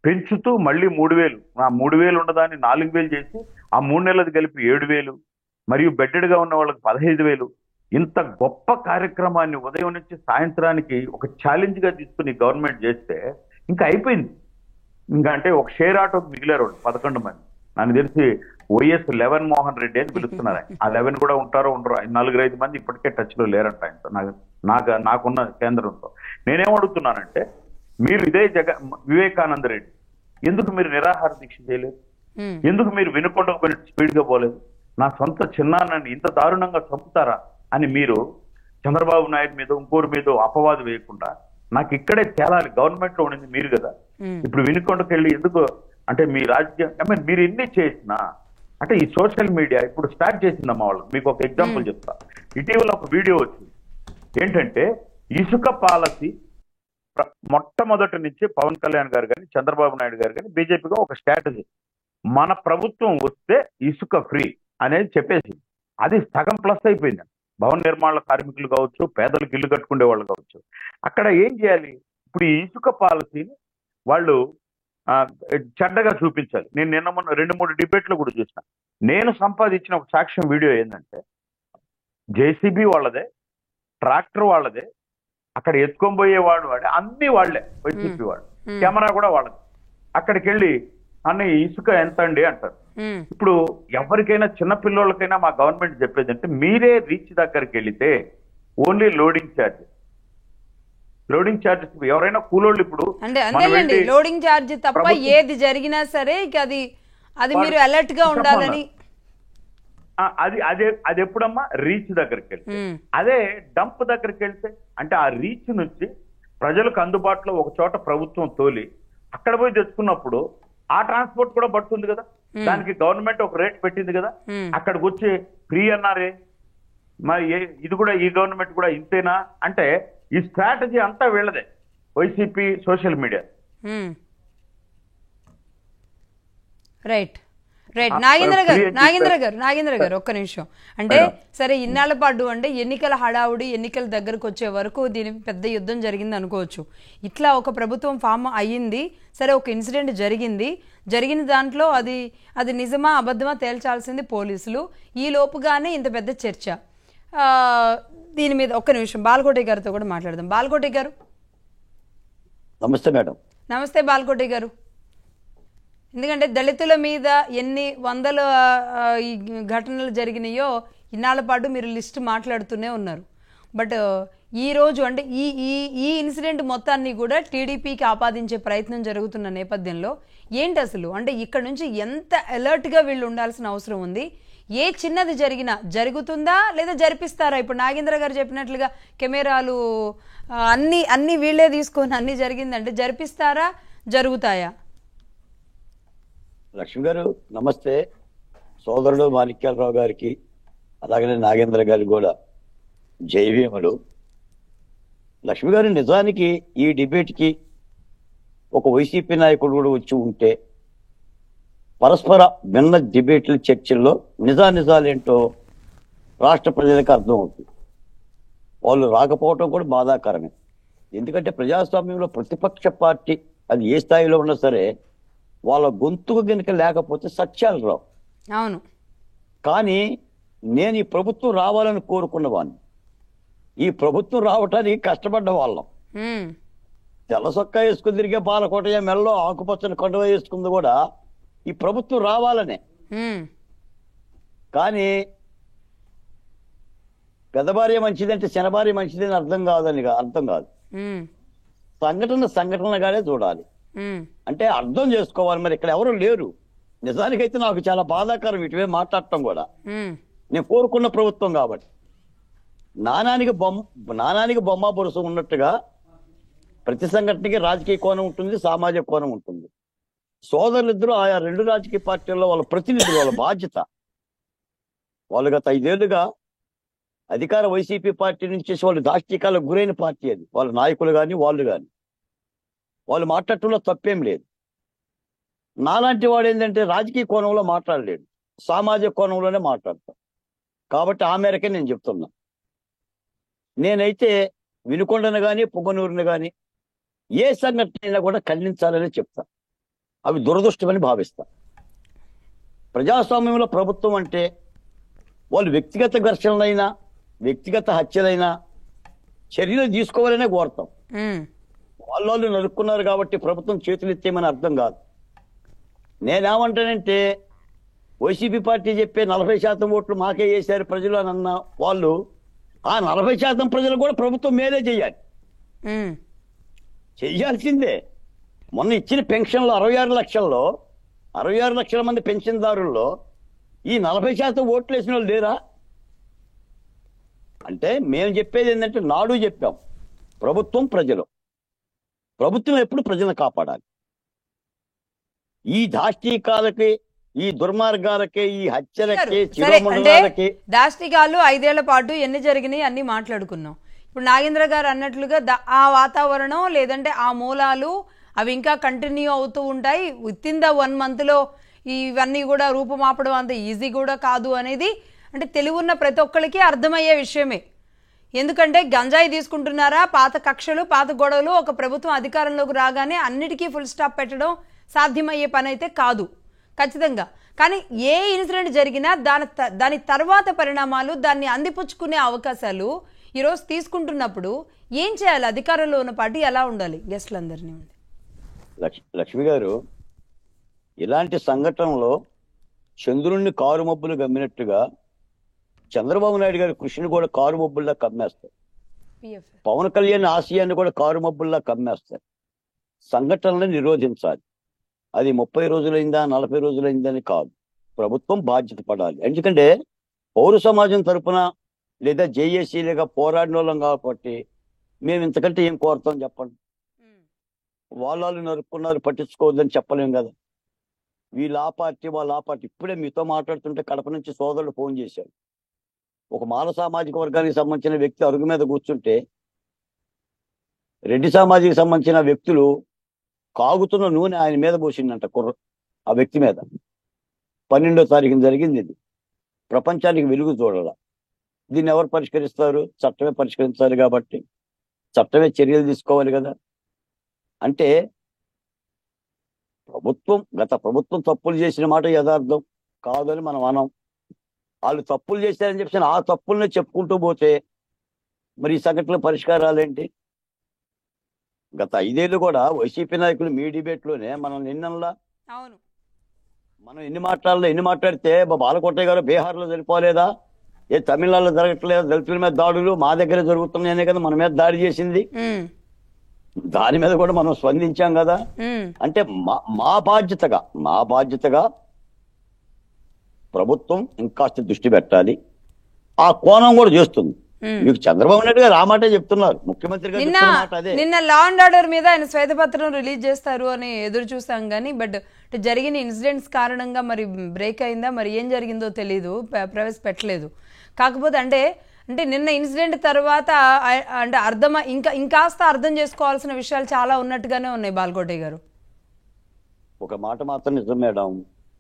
పెంచుతూ మళ్ళీ 3,000, ఆ 3,000 ఉండదాన్ని 4,000 చేసి ఆ 3 నెలలు కలిపి 7,000, మరియు బెడ్డెడ్గా ఉన్న వాళ్ళకి 15,000. ఇంత గొప్ప కార్యక్రమాన్ని ఉదయం నుంచి సాయంత్రానికి ఒక ఛాలెంజ్ గా తీసుకుని గవర్నమెంట్ చేస్తే ఇంకా అయిపోయింది. ఇంకా అంటే ఒక షేర్ ఆటోకి మిగిలారు 11 మంది. నాకు తెలిసి వైఎస్ 11 మోహన్ రెడ్డి అని పిలుస్తున్నారు. ఆ 11 కూడా ఉంటారో ఉండరో, 4-5 మంది ఇప్పటికే టచ్ లో లేరంట ఆయనతో, నాకున్న కేంద్రంతో. నేనేమడుగుతున్నానంటే, మీరు ఇదే వివేకానంద రెడ్డి ఎందుకు మీరు నిరాహార దీక్ష చేయలేదు? ఎందుకు మీరు వినుకొండ స్పీడ్ గా పోలేదు? నా సొంత చిన్నాన్నని ఇంత దారుణంగా చంపుతారా అని మీరు చంద్రబాబు నాయుడు మీద ఇంకోరి మీద అపవాదు వేయకుండా నాకు ఇక్కడే తేలాలి, గవర్నమెంట్ లో ఉండింది మీరు కదా, ఇప్పుడు వినుకొండకి వెళ్ళి ఎందుకు అంటే మీ రాజకీయం మీరు ఎన్ని చేసినా అంటే ఈ సోషల్ మీడియా ఇప్పుడు స్టార్ట్ చేసిందమ్మా వాళ్ళు. మీకు ఒక ఎగ్జాంపుల్ చెప్తా. ఇటీవల ఒక వీడియో వచ్చింది. ఏంటంటే ఇసుక పాలసీ మొట్టమొదటి నుంచి పవన్ కళ్యాణ్ గారు కానీ, చంద్రబాబు నాయుడు గారు కానీ, బీజేపీగా ఒక స్ట్రాటజీ, మన ప్రభుత్వం వస్తే ఇసుక ఫ్రీ అనేది చెప్పేసి అది సగం ప్లస్ అయిపోయింది. భవన నిర్మాణ కార్మికులు కావచ్చు, పేదలకు ఇల్లు కట్టుకునే వాళ్ళు కావచ్చు. అక్కడ ఏం చేయాలి? ఇప్పుడు ఈ ఇసుక పాలసీని వాళ్ళు చెడ్డగా చూపించాలి. నేను నిన్న మొన్న 2-3 డిబేట్లు కూడా చూసిన. నేను సంపాదించిన ఒక సాక్ష్యం వీడియో ఏంటంటే, జేసీబీ వాళ్ళదే, ట్రాక్టర్ వాళ్ళదే, అక్కడ ఎత్తుకొని పోయేవాడు వాడే, అన్ని వాళ్లే, వైసీపీ వాడు, కెమెరా కూడా వాళ్ళది. అక్కడికి వెళ్ళి అన్న ఇసుక ఎంత అండి అంటారు. ఇప్పుడు ఎవరికైనా చిన్న పిల్లోళ్ళకైనా మా గవర్నమెంట్ చెప్పేది అంటే, మీరే రీచ్ దగ్గరికి వెళితే ఓన్లీ లోడింగ్ ఛార్జెస్ ఎవరైనా కూలోళ్ళు ఇప్పుడు అంటే లోడింగ్ ఛార్జ్ తప్ప ఏది జరిగినా సరే అది మీరు అలర్ట్ గా ఉండాలని. అది ఎప్పుడమ్మా రీచ్ దగ్గరికి వెళ్తే. అదే డంప్ దగ్గరికి వెళ్తే అంటే ఆ రీచ్ నుంచి ప్రజలకు అందుబాటులో ఒక చోట ప్రభుత్వం తోలి అక్కడ పోయి తెచ్చుకున్నప్పుడు ఆ ట్రాన్స్పోర్ట్ కూడా పడుతుంది కదా, దానికి గవర్నమెంట్ ఒక రేట్ పెట్టింది కదా. అక్కడికి వచ్చి ఫ్రీ అన్నారే, మరి ఇది కూడా ఈ గవర్నమెంట్ కూడా ఇంతేనా అంటే ఈ స్ట్రాటజీ అంతా వీళ్ళదే, YCP social media. Right Nagendra గారు ఒక్క నిమిషం. అంటే సరే, ఇన్నాళ్ల పాటు అంటే ఎన్నికల హడావుడి, ఎన్నికల దగ్గరకు వచ్చే వరకు దీని పెద్ద యుద్ధం జరిగింది అనుకోవచ్చు. ఇట్లా ఒక ప్రభుత్వం ఫామ్ అయ్యింది, సరే ఒక ఇన్సిడెంట్ జరిగిన దాంట్లో అది నిజమా అబద్ధమా తేల్చాల్సింది పోలీసులు. ఈ లోపుగానే ఇంత పెద్ద చర్చ. దీని మీద ఒక్క నిమిషం బాలకోటి గారితో కూడా మాట్లాడదాం. బాలకోటి గారు నమస్తే మేడం. నమస్తే బాలకోటి గారు. ఎందుకంటే దళితుల మీద ఎన్ని వందల ఈ ఘటనలు జరిగినాయో ఇన్నాళ్ల పాటు మీరు లిస్ట్ మాట్లాడుతూనే ఉన్నారు. బట్ ఈ రోజు అంటే ఈ ఇన్సిడెంట్ మొత్తాన్ని కూడా టీడీపీకి ఆపాదించే ప్రయత్నం జరుగుతున్న నేపథ్యంలో ఏంటి అసలు అంటే ఇక్కడ నుంచి ఎంత అలర్ట్గా వీళ్ళు ఉండాల్సిన అవసరం ఉంది? ఏ చిన్నది జరిగినా జరుగుతుందా లేదా జరిపిస్తారా? ఇప్పుడు నాగేంద్ర గారు చెప్పినట్లుగా కెమెరాలు అన్ని వీళ్ళే తీసుకొని అన్ని జరిగిందంటే జరిపిస్తారా, జరుగుతాయా? లక్ష్మి గారు నమస్తే. సోదరుడు మాణిక్యాలరావు గారికి అలాగనే నాగేంద్ర గారికి కూడా జైవీములు. లక్ష్మి గారు, నిజానికి ఈ డిబేట్కి ఒక వైసీపీ నాయకుడు కూడా వచ్చి ఉంటే పరస్పర భిన్న డిబేట్లు చర్చల్లో నిజాలేంటో రాష్ట్ర ప్రజలకు అర్థం అవుతుంది. వాళ్ళు రాకపోవటం కూడా బాధాకరమే. ఎందుకంటే ప్రజాస్వామ్యంలో ప్రతిపక్ష పార్టీ అది ఏ స్థాయిలో ఉన్నా సరే వాళ్ళ గొంతుకు గనుక లేకపోతే సత్యాలు రావు. అవును. కానీ నేను ఈ ప్రభుత్వం రావాలని కోరుకున్నవాడిని. ఈ ప్రభుత్వం రావటానికి కష్టపడ్డ వాళ్ళం. తెల్ల సొక్కా వేసుకుని తిరిగే బాలకోటయ్య మెల్లో ఆకుపచ్చని కండువ వేసుకుంది కూడా ఈ ప్రభుత్వం రావాలనే. కానీ పెద్ద భార్య మంచిదంటే చిన్న భార్య మంచిదని అర్థం కాదు. సంఘటనగానే చూడాలి. అంటే అర్థం చేసుకోవాలి. మరి ఇక్కడ ఎవరు లేరు. నిజానికైతే నాకు చాలా బాధాకరం ఇటువే మాట్లాడటం కూడా. నేను కోరుకున్న ప్రభుత్వం కాబట్టి నానానికి బొమ్మ బొరుసు ఉన్నట్టుగా ప్రతి సంఘటనకి రాజకీయ కోణం ఉంటుంది, సామాజిక కోణం ఉంటుంది. సోదరులిద్దరూ ఆయా రెండు రాజకీయ పార్టీల్లో వాళ్ళ ప్రతినిధులు, వాళ్ళ బాధ్యత. వాళ్ళు గత 5 ఏళ్లుగా అధికార వైసీపీ పార్టీ నుంచి వాళ్ళు దాష్టికాలకు గురైన పార్టీ అది. వాళ్ళ నాయకులు కానీ వాళ్ళు మాట్లాడటంలో తప్పేం లేదు. నాలాంటి వాడు ఏంటంటే రాజకీయ కోణంలో మాట్లాడలేడు, సామాజిక కోణంలోనే మాట్లాడతాం. కాబట్టి ఆ మేరకే నేను చెప్తున్నా. నేనైతే వినుకొండను కానీ పొంగనూరుని కానీ ఏ సంఘటన కూడా ఖండించాలని చెప్తా. అవి దురదృష్టమని భావిస్తా. ప్రజాస్వామ్యంలో ప్రభుత్వం అంటే వాళ్ళు వ్యక్తిగత ఘర్షణలైనా వ్యక్తిగత హత్యలైనా చర్యలు తీసుకోవాలనే కోరుతాం. వాళ్ళు నరుక్కున్నారు కాబట్టి ప్రభుత్వం చేతులు ఎత్తేమని అర్థం కాదు. నేనేమంటానంటే వైసీపీ పార్టీ చెప్పే 40% ఓట్లు మాకే వేశారు ప్రజలు అని అన్న వాళ్ళు ఆ 40% ప్రజలు కూడా ప్రభుత్వం మేలే చెయ్యాల్సిందే. మొన్న ఇచ్చిన పెన్షన్లు 66 లక్షల మంది పెన్షన్దారుల్లో ఈ 40% ఓట్లు వేసిన వాళ్ళు లేరా? అంటే మేము చెప్పేది ఏంటంటే నాడు చెప్పాం, ప్రభుత్వం ఎప్పుడు ప్రజలను కాపాడాలి. ఈ దాష్టీకాలకి, ఈ దుర్మార్గాలకి, ఈ హత్యలకి, చిరోమండలాలకి దాష్టికాలు 5 ఏళ్ల పాటు ఎన్ని జరిగినాయి అన్ని మాట్లాడుకున్నాం. ఇప్పుడు నాగేంద్ర గారు అన్నట్లుగా ఆ వాతావరణం లేదంటే ఆ మూలాలు అవి ఇంకా కంటిన్యూ అవుతూ ఉంటాయి. విత్ ఇన్ ద 1 monthలో ఇవన్నీ కూడా రూపుమాపడం అంత ఈజీ కూడా కాదు అనేది అంటే తెలివున్న ప్రతి ఒక్కరికి అర్థమయ్యే విషయమే. ఎందుకంటే గంజాయి తీసుకుంటున్నారా, పాత కక్షలు, పాత గొడవలు ఒక ప్రభుత్వం అధికారంలోకి రాగానే అన్నిటికీ ఫుల్ స్టాప్ పెట్టడం సాధ్యమయ్యే పని అయితే కాదు ఖచ్చితంగా. కానీ ఏ ఇన్సిడెంట్ జరిగినా దాని తర్వాత పరిణామాలు, దాన్ని అందిపుచ్చుకునే అవకాశాలు ఈరోజు తీసుకుంటున్నప్పుడు ఏం చేయాలి? అధికారంలో ఉన్న పార్టీ ఎలా ఉండాలి? గెస్టులందరినీ ఉంది. లక్ష్మి గారు, ఇలాంటి సంఘటనలో చంద్రుణ్ణి కారు మబ్బులు గమ్మినట్టుగా చంద్రబాబు నాయుడు గారి కృషిని కూడా కారు మబ్బుల్లా కమ్మేస్తారు. పవన్ కళ్యాణ్ ఆశయాన్ని కూడా కారు మబ్బుల్లా కమ్మేస్తారు. సంఘటనలను నిరోధించాలి. అది 30 రోజులైందా 40 రోజులైందా అని కాదు. ప్రభుత్వం బాధ్యత పడాలి. ఎందుకంటే పౌర సమాజం తరపున లేదా జేఏసీలుగా పోరాడిన వాళ్ళం కాబట్టి మేము ఇంతకంటే ఏం కోరుతాం చెప్పండి. వాళ్ళు నరుక్కున్నారు పట్టించుకోవద్దని చెప్పలేం కదా. వీళ్ళు ఆ పార్టీ వాళ్ళు ఆ పార్టీ. ఇప్పుడే మీతో మాట్లాడుతుంటే కడప నుంచి సోదరులు ఫోన్ చేశారు. ఒక మాల సామాజిక వర్గానికి సంబంధించిన వ్యక్తి అరుగు మీద కూర్చుంటే రెడ్డి సామాజిక సంబంధించిన వ్యక్తులు కాగుతున్న నూనె ఆయన మీద పోసిందంట, ఆ వ్యక్తి మీద. 12వ తారీఖున జరిగింది ఇది. ప్రపంచానికి వెలుగు చూడాల. దీన్ని ఎవరు పరిష్కరిస్తారు? చట్టమే పరిష్కరించాలి. కాబట్టి చట్టమే చర్యలు తీసుకోవాలి కదా. అంటే గత ప్రభుత్వం తప్పులు చేసిన మాట యథార్థం కాదని మనం అనం. వాళ్ళు తప్పులు చేశారని చెప్పి ఆ తప్పుల్ని చెప్పుకుంటూ పోతే మరి ఈ సంఘటనల పరిష్కారాలేంటి? గత 5 ఏళ్ళు కూడా వైసీపీ నాయకులు మీ డిబేట్లోనే మనం ఎన్ని మాట్లాడితే బాలకోటయ్య గారు బీహార్లో సరిపోలేదా, తమిళనాడులో జరగట్లేదా, దళితుల మీద దాడులు మా దగ్గర జరుగుతున్నాయనే కదా మన మీద దాడి చేసింది. దాని మీద కూడా మనం స్పందించాం కదా. అంటే మా బాధ్యతగా ప్రభుత్వం ఇంకాస్త దృష్టి పెట్టాలి. ఆ కోణం కూడా చేస్తుంది. మీకు చంద్రబాబు నాయుడు గారు ఆ మాటే చెప్తున్నారు, ముఖ్యమంత్రి గారు. నిన్న లా అండ్ ఆర్డర్ మీద ఆయన శ్వేతపత్రం రిలీజ్ చేస్తారు అని ఎదురు చూసాం కానీ బట్ జరిగిన ఇన్సిడెంట్స్ కారణంగా మరి బ్రేక్ అయిందా, మరి ఏం జరిగిందో తెలీదు, ప్రవేశపెట్టలేదు. కాకపోతే అంటే నిన్న ఇన్సిడెంట్ తర్వాత అంటే ఇంకాస్త అర్థం చేసుకోవాల్సిన విషయాలు చాలా ఉన్నట్టుగానే ఉన్నాయి బాలకోటయ్య గారు. ఒక మాట మాత్రం నిజం మేడం,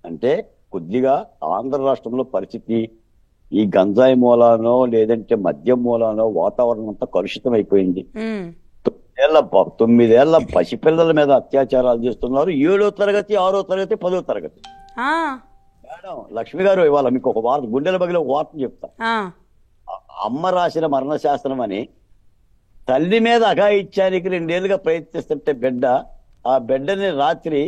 అంటే కొద్దిగా ఆంధ్ర రాష్ట్రంలో పరిస్థితి ఈ గంజాయి మూలానో లేదంటే మద్యం మూలానో వాతావరణం అంతా కలుషితం అయిపోయింది. 9 ఏళ్ల పసిపిల్లల మీద అత్యాచారాలు చేస్తున్నారు. 7వ తరగతి 6వ తరగతి 10వ తరగతి. మేడం లక్ష్మి గారు, ఇవాళ మీకు ఒక వార్త, గుండెల బగిలో ఒక వార్త చెప్తా. అమ్మ రాసిన మరణ శాస్త్రం అని తల్లి మీద అఘాయిత్యానికి 2 ఏళ్లుగా ప్రయత్నిస్తుంటే ఆ బిడ్డని రాత్రి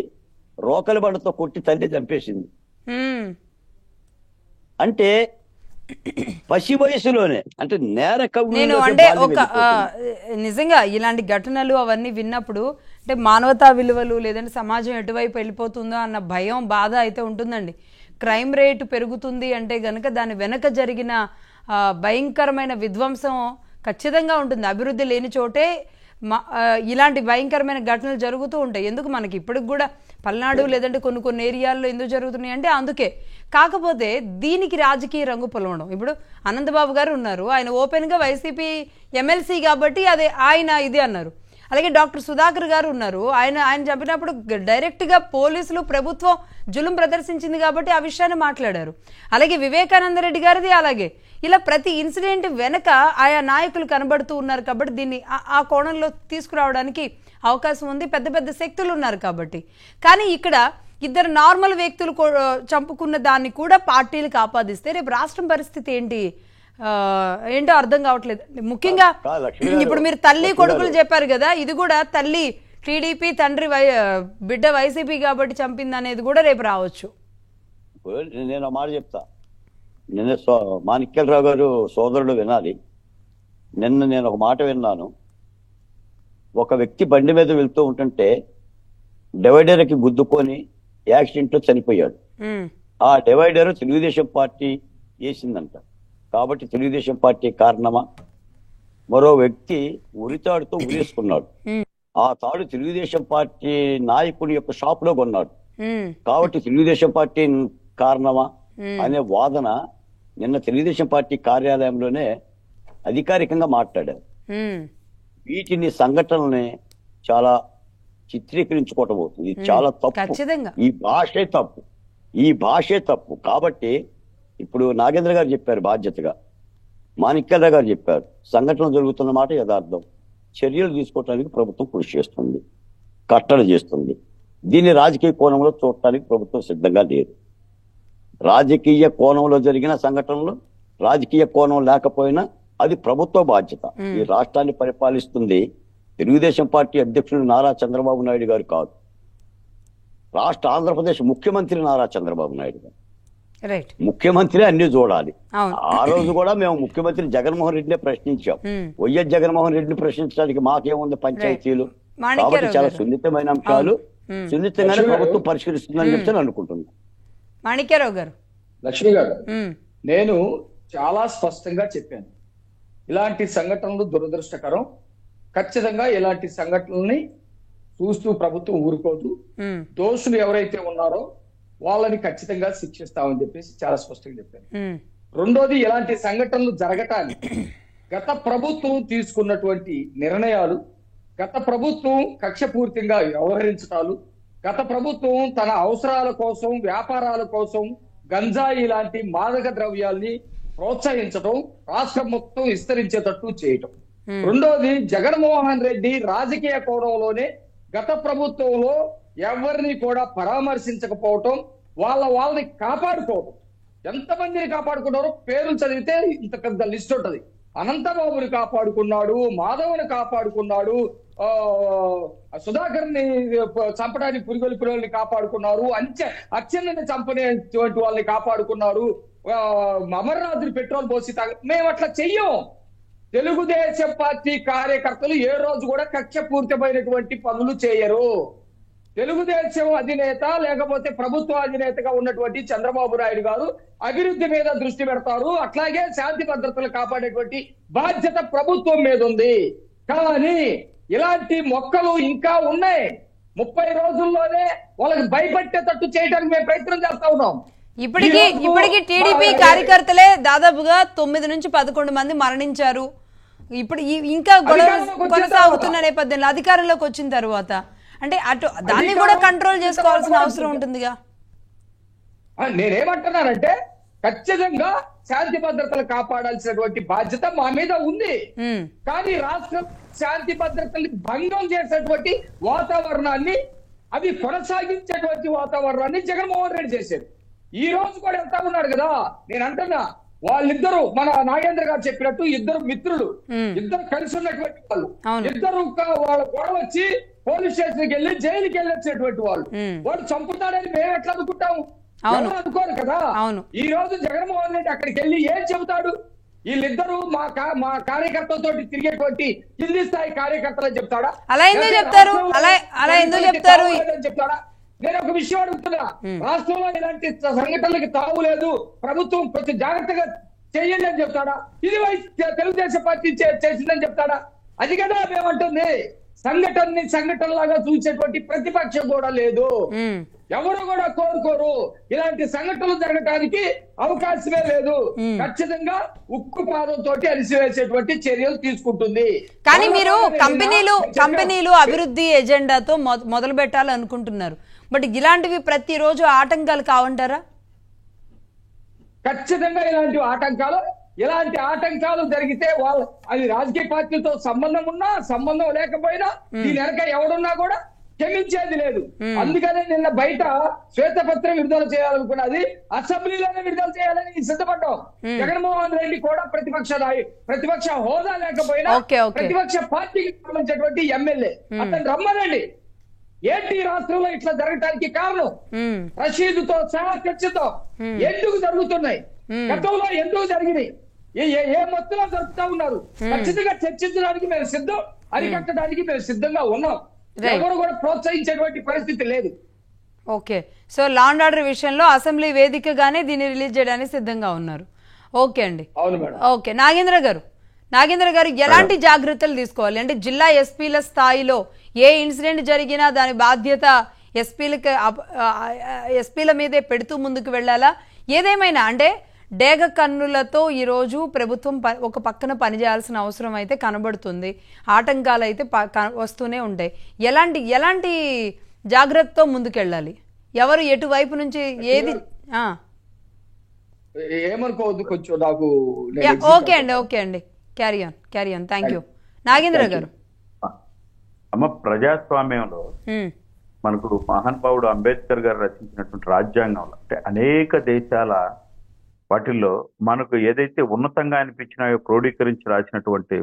రోకలి బండతో కొట్టి తల్లి చంపేసింది. అంటే పసి వయసులోనే, అంటే నేను అంటే ఒక నిజంగా ఇలాంటి ఘటనలు అవన్నీ విన్నప్పుడు అంటే మానవతా విలువలు లేదంటే సమాజం ఎటువైపు వెళ్ళిపోతుందో అన్న భయం, బాధ అయితే ఉంటుందండి. క్రైమ్ రేటు పెరుగుతుంది అంటే గనక దాని వెనక జరిగిన భయంకరమైన విధ్వంసం ఖచ్చితంగా ఉంటుంది. అభివృద్ధి లేని చోటే ఇలాంటి భయంకరమైన ఘటనలు జరుగుతూ ఉంటాయి. ఎందుకు మనకి ఇప్పటికి కూడా పల్నాడు లేదంటే కొన్ని ఏరియాల్లో ఎందుకు జరుగుతున్నాయి అంటే అందుకే. కాకపోతే దీనికి రాజకీయ రంగు పొలవడం. ఇప్పుడు అనంతబాబు గారు ఉన్నారు, ఆయన ఓపెన్గా వైసీపీ ఎమ్మెల్సీ కాబట్టి అదే ఆయన ఇది అన్నారు. అలాగే డాక్టర్ సుధాకర్ గారు ఉన్నారు, ఆయన చెప్పినప్పుడు డైరెక్ట్గా పోలీసులు ప్రభుత్వం జులుం ప్రదర్శించింది కాబట్టి ఆ విషయాన్ని మాట్లాడారు. అలాగే వివేకానంద రెడ్డి గారిది అలాగే. ఇలా ప్రతి ఇన్సిడెంట్ వెనక ఆయా నాయకులు కనబడుతూ ఉన్నారు కాబట్టి దీన్ని ఆ కోణంలో తీసుకురావడానికి అవకాశం ఉంది. పెద్ద పెద్ద శక్తులు ఉన్నారు కాబట్టి. కానీ ఇక్కడ 2 నార్మల్ వ్యక్తులు చంపుకున్న దాన్ని కూడా పార్టీలకు ఆపాదిస్తే రేపు రాష్ట్రం పరిస్థితి ఏంటో అర్థం కావట్లేదు. ముఖ్యంగా ఇప్పుడు మీరు తల్లి కొడుకులు చెప్పారు కదా, ఇది కూడా తల్లి టీడీపీ, తండ్రి బిడ్డ వైసీపీ కాబట్టి చంపింది అనేది కూడా రేపు రావచ్చు. నేను మాట చెప్తా. నిన్న మాణిక్యాలరావు గారు సోదరుడు వినాలి. నిన్న నేను ఒక మాట విన్నాను. ఒక వ్యక్తి బండి మీద వెళ్తూ ఉంటుంటే డివైడర్కి గుద్దుకొని యాక్సిడెంట్లో చనిపోయాడు. ఆ డివైడర్ తెలుగుదేశం పార్టీ వేసిందంట. కాబట్టి తెలుగుదేశం పార్టీ కారణమా? మరో వ్యక్తి ఉరితాడుతో ఉరేసుకున్నాడు. ఆ తాడు తెలుగుదేశం పార్టీ నాయకుడి యొక్క షాప్ లో కొన్నాడు. కాబట్టి తెలుగుదేశం పార్టీ కారణమా అనే వాదన నిన్న తెలుగుదేశం పార్టీ కార్యాలయంలోనే అధికారికంగా మాట్లాడారు. వీటిని సంఘటనల్ని చాలా చిత్రీకరించుకోవటం అవుతుంది. ఇది చాలా తప్పు. ఈ భాషే తప్పు. కాబట్టి ఇప్పుడు నాగేంద్ర గారు చెప్పారు బాధ్యతగా, మాణిక్యాలరావు గారు చెప్పారు, సంఘటనలు జరుగుతున్న మాట యథార్థం. చర్యలు తీసుకోవడానికి ప్రభుత్వం కృషి చేస్తుంది, కట్టడి చేస్తుంది. దీన్ని రాజకీయ కోణంలో చూడటానికి ప్రభుత్వం సిద్ధంగా లేదు. రాజకీయ కోణంలో జరిగిన సంఘటనలు, రాజకీయ కోణం లేకపోయినా అది ప్రభుత్వ బాధ్యత. ఈ రాష్ట్రాన్ని పరిపాలిస్తుంది తెలుగుదేశం పార్టీ అధ్యక్షుడు నారా చంద్రబాబు నాయుడు గారు కాదు, రాష్ట్ర ఆంధ్రప్రదేశ్ ముఖ్యమంత్రి నారా చంద్రబాబు నాయుడు గారు. ముఖ్యమంత్రి అన్ని చూడాలి. ఆ రోజు కూడా మేము ముఖ్యమంత్రి జగన్మోహన్ రెడ్డినే ప్రశ్నించాం. వైఎస్ జగన్మోహన్ రెడ్డిని ప్రశ్నించడానికి మాకేముంది పంచాయతీలు. కాబట్టి చాలా సున్నితమైన అంశాలు సున్నితంగానే ప్రభుత్వం పరిష్కరిస్తుందని చెప్పి అనుకుంటున్నాను. మాణిక్యారావు గారు, లక్ష్మి గారు, నేను చాలా స్పష్టంగా చెప్పాను, ఇలాంటి సంఘటనలు దురదృష్టకరం. ఖచ్చితంగా ఇలాంటి సంఘటనల్ని చూస్తూ ప్రభుత్వం ఊరుకోదు. దోషులు ఎవరైతే ఉన్నారో వాళ్ళని ఖచ్చితంగా శిక్షిస్తామని చెప్పేసి చాలా స్పష్టంగా చెప్పాను. రెండోది, ఇలాంటి సంఘటనలు జరగటానికి గత ప్రభుత్వం తీసుకున్నటువంటి నిర్ణయాలు, గత ప్రభుత్వం కక్షపూర్తిగా వ్యవహరించటాలు, గత ప్రభుత్వం తన అవసరాల కోసం, వ్యాపారాల కోసం గంజాయి లాంటి మాదక ద్రవ్యాల్ని ప్రోత్సహించడం, రాష్ట్రం మొత్తం విస్తరించేటట్టు చేయటం. రెండోది, జగన్మోహన్ రెడ్డి రాజకీయ కోణంలోనే గత ప్రభుత్వంలో ఎవరిని కూడా పరామర్శించకపోవటం, వాళ్ళని కాపాడుకోవటం. ఎంతమందిని కాపాడుకున్నారో పేర్లు చదివితే ఇంత పెద్ద లిస్ట్ ఉంటది. అనంతబాబుని కాపాడుకున్నాడు, మాధవ్ని కాపాడుకున్నాడు, సుధాకర్ని చంపడానికి పురిగొలిపిని కాపాడుకున్నారు, అచ్చెన్నని చంపనేటువంటి వాళ్ళని కాపాడుకున్నారు, అమర్నాథుని పెట్రోల్ పోసి మేము అట్లా చెయ్యం. తెలుగుదేశం పార్టీ కార్యకర్తలు ఏ రోజు కూడా కక్షపూరితమైనటువంటి పనులు చేయరు. తెలుగుదేశం అధినేత లేకపోతే ప్రభుత్వ అధినేతగా ఉన్నటువంటి చంద్రబాబు నాయుడు గారు అభివృద్ధి మీద దృష్టి పెడతారు. అట్లాగే శాంతి భద్రతలు కాపాడేటువంటి బాధ్యత ప్రభుత్వం మీద ఉంది. కానీ ఇలాంటి మొక్కలు ఇంకా ఉన్నాయి. 30 రోజుల్లోనే వాళ్ళకి భయపెట్టేటట్టు చేయడానికి మేము ప్రయత్నం చేస్తా ఉన్నాం. ఇప్పటికీ టీడీపీ కార్యకర్తలే దాదాపుగా 9 నుంచి 11 మంది మరణించారు. ఇప్పుడు ఇంకా గొడవ కొనసాగుతున్న నేపథ్యంలో అధికారంలోకి వచ్చిన తర్వాత అంటే అటు దాన్ని కూడా కంట్రోల్ చేసుకోవాల్సిన అవసరం ఉంటుందిగా. నేనేమంటున్నానంటే ఖచ్చితంగా శాంతి భద్రతలు కాపాడాల్సినటువంటి బాధ్యత మా మీద ఉంది. కానీ రాష్ట్రం శాంతి భద్రతల్ని భంగం చేసేటువంటి వాతావరణాన్ని, అవి కొనసాగించేటువంటి వాతావరణాన్ని జగన్మోహన్ రెడ్డి చేశారు. ఈ రోజు కూడా వెళ్తా ఉన్నాడు కదా. నేను అంటున్నా, వాళ్ళిద్దరూ మన నాగేంద్ర గారు చెప్పినట్టు ఇద్దరు మిత్రులు, ఇద్దరు కలిసి ఉన్నటువంటి వాళ్ళు, ఇద్దరు వాళ్ళ గొడవ వచ్చి పోలీస్ స్టేషన్కి వెళ్ళి జైలుకి వెళ్ళొచ్చినటువంటి వాళ్ళు. వాడు చంపుతాడని మేము ఎట్లా అనుకుంటాము? అనుకోరు కదా. ఈ రోజు జగన్మోహన్ రెడ్డి అక్కడికి వెళ్ళి ఏం చెబుతాడు? వీళ్ళిద్దరూ మా కార్యకర్తలతో తిరిగేటువంటి కింది స్థాయి కార్యకర్తలని చెప్తాడా? అలా ఎందుకు చెప్తారు? అలా ఎందుకు చెప్తారు? చెప్తాడా? నేను ఒక విషయం అడుగుతున్నా, రాష్ట్రంలో ఇలాంటి సంఘటనలకి తావు లేదు, ప్రభుత్వం కొంచెం జాగ్రత్తగా చెయ్యండి అని చెప్తాడా? ఇది తెలుగుదేశం పార్టీ చేసిందని చెప్తాడా? అది కదా మేమంటుంది. సంఘటనలాగా చూసేటువంటి ప్రతిపక్షం కూడా లేదు. ఎవరు కూడా కోరుకోరు. ఇలాంటి సంఘటనలు జరగడానికి అవకాశమే లేదు. ఖచ్చితంగా ఉక్కు పాదంతో అరిసివేసేటువంటి చర్యలు తీసుకుంటుంది. కానీ మీరు కంపెనీలు అభివృద్ధి ఎజెండాతో మొదలు పెట్టాలనుకుంటున్నారు. బట్ ఇలాంటివి ప్రతిరోజు ఆటంకాలు కావంటారా? ఖచ్చితంగా ఇలాంటి ఆటంకాలు జరిగితే అది రాజకీయ పార్టీతో సంబంధం ఉన్నా సంబంధం లేకపోయినా దీని వెనక ఎవడున్నా కూడా క్షమించేది లేదు. అందుకనే నిన్న బయట శ్వేతపత్రం విడుదల చేయాలనుకున్నది అసెంబ్లీలోనే విడుదల చేయాలని సిద్ధపడ్డాం. జగన్మోహన్ రెడ్డి కూడా ప్రతిపక్ష హోదా లేకపోయినా ప్రతిపక్ష పార్టీకి సంబంధించినటువంటి ఎమ్మెల్యే, అతను రమ్మనండి. ఏంటి రాష్ట్రంలో ఇట్లా జరగటానికి కారణం? రషీదుతో సహా చర్చతో ఎందుకు జరుగుతున్నాయి, గతంలో ఎందుకు జరిగినాయి, ఏ మొత్తంలో జరుపుతా ఉన్నారు? ఖచ్చితంగా చర్చించడానికి మేము సిద్ధం, అరికట్టడానికి మేము సిద్ధంగా ఉన్నాం. ఎవరు కూడా ప్రోత్సహించేటువంటి పరిస్థితి లేదు. Okay, so law and order విషయంలో అసెంబ్లీ వేదికగానే దీన్ని రిలీజ్ చేయడానికి సిద్ధంగా ఉన్నారు. ఓకే అండి. అవును మేడం. ఓకే, నాగేంద్ర గారు ఎలాంటి జాగ్రత్తలు తీసుకోవాలి? అంటే జిల్లా ఎస్పీల స్థాయిలో ఏ ఇన్సిడెంట్ జరిగినా దాని బాధ్యత ఎస్పీల మీదే పెడుతూ ముందుకు వెళ్ళాలా? ఏదేమైనా అంటే డేగ కన్నులతో ఈరోజు ప్రభుత్వం ఒక పక్కన పనిచేయాల్సిన అవసరం అయితే కనబడుతుంది. ఆటంకాలు అయితే వస్తూనే ఉంటాయి. ఎలాంటి జాగ్రత్తతో ముందుకెళ్ళాలి? ఎవరు ఎటువైపు నుంచి ఏది ఏమనుకోవద్దు కొంచెం నాకు. ఓకే అండి carry on. Thank you Nagendra గారు. అమ్మ, ప్రజాస్వామ్యంలో మనకు మహానుభావుడు అంబేద్కర్ గారు రచించినటువంటి రాజ్యాంగంలో అంటే అనేక దేశాల వాటిల్లో మనకు ఏదైతే ఉన్నతంగా అనిపించినాయో క్రోడీకరించి రాసినటువంటి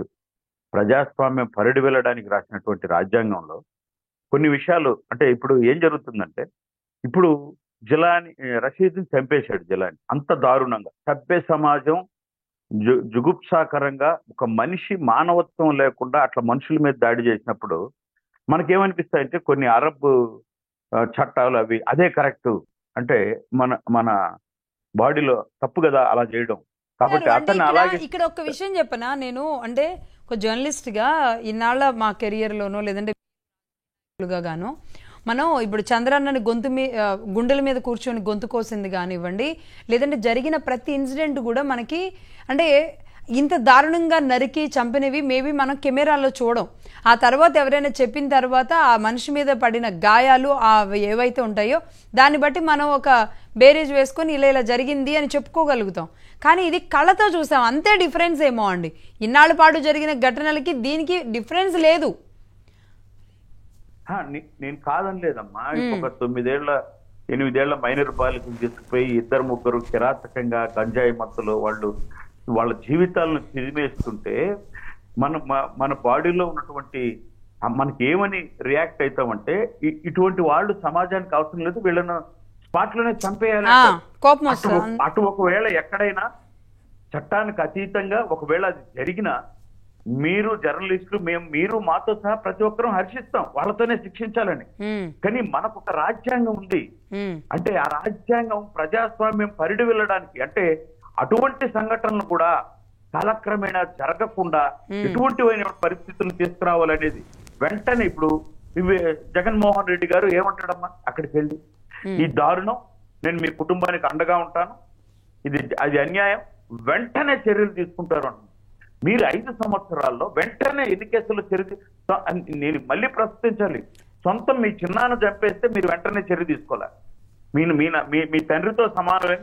ప్రజాస్వామ్యం పరిడి వెళ్ళడానికి రాసినటువంటి రాజ్యాంగంలో కొన్ని విషయాలు అంటే ఇప్పుడు ఏం జరుగుతుందంటే, ఇప్పుడు రషీద్ని చంపేశాడు జిలాని అంత దారుణంగా. సభ్య సమాజం జుగుప్సాకరంగా ఒక మనిషి మానవత్వం లేకుండా అట్లా మనుషుల మీద దాడి చేసినప్పుడు మనకేమనిపిస్తాయంటే కొన్ని అరబ్ చట్టాలు అదే కరెక్ట్ అంటే మన బాడీలో తప్పు కదా అలా చేయడం. కాబట్టి అతను అలాగే ఇక్కడ ఒక విషయం చెప్పనా, నేను అంటే ఒక జర్నలిస్ట్ గా ఇన్నాళ్ళ మా కెరియర్ లోనో లేదంటే గానో మనం ఇప్పుడు చంద్రన్నని గుండెల మీద కూర్చొని గొంతు కోసింది కానివ్వండి, లేదంటే జరిగిన ప్రతి ఇన్సిడెంట్ కూడా మనకి అంటే ఇంత దారుణంగా నరికి చంపినవి మేబీ మనం కెమెరాలో చూడం. ఆ తర్వాత ఎవరైనా చెప్పిన తర్వాత ఆ మనిషి మీద పడిన గాయాలు ఏవైతే ఉంటాయో దాన్ని బట్టి మనం ఒక బేరేజ్ వేసుకొని ఇలా జరిగింది అని చెప్పుకోగలుగుతాం. కానీ ఇది కళ్ళతో చూసాం, అంతే డిఫరెన్స్ ఏమో అండి. ఇన్నాళ్ళ పాటు జరిగిన ఘటనలకి దీనికి డిఫరెన్స్ లేదు. నేను కాదని లేదమ్మా. ఒక 9-8 మైనర్ బాలికలు తీసుకుపోయి 2-3 కిరాతకంగా గంజాయి మత్తులో వాళ్ళ జీవితాలను తిరిమేస్తుంటే మన బాడీలో ఉన్నటువంటి మనకి ఏమని రియాక్ట్ అవుతామంటే ఇటువంటి వాళ్ళు సమాజానికి అవసరం లేదు, వీళ్ళను స్పాట్ లోనే చంపేయాలి. అటు ఒకవేళ ఎక్కడైనా చట్టానికి అతీతంగా ఒకవేళ అది జరిగినా మీరు జర్నలిస్టులు మీరు మాతో సహా ప్రతి ఒక్కరూ హర్షిస్తాం, వాళ్ళతోనే శిక్షించాలని. కానీ మనకు ఒక రాజ్యాంగం ఉంది. అంటే ఆ రాజ్యాంగం ప్రజాస్వామ్యం పరిడి వెళ్ళడానికి అంటే అటువంటి సంఘటనలు కూడా కాలక్రమేణా జరగకుండా ఎటువంటి పరిస్థితులను తీసుకురావాలనేది వెంటనే ఇప్పుడు జగన్మోహన్ రెడ్డి గారు ఏమంటాడమ్మా అక్కడికి వెళ్ళి, ఈ దారుణం నేను మీ కుటుంబానికి అండగా ఉంటాను, అది అన్యాయం, వెంటనే చర్యలు తీసుకుంటారు అంటున్నారు. మీరు 5 సంవత్సరాల్లో వెంటనే ఎన్ని కేసులు నేను మళ్ళీ ప్రశ్నించాలి, సొంతం మీ చిన్నాన్న చంపేస్తే మీరు వెంటనే చర్య తీసుకోవాలి. మీ తండ్రితో సమానమే.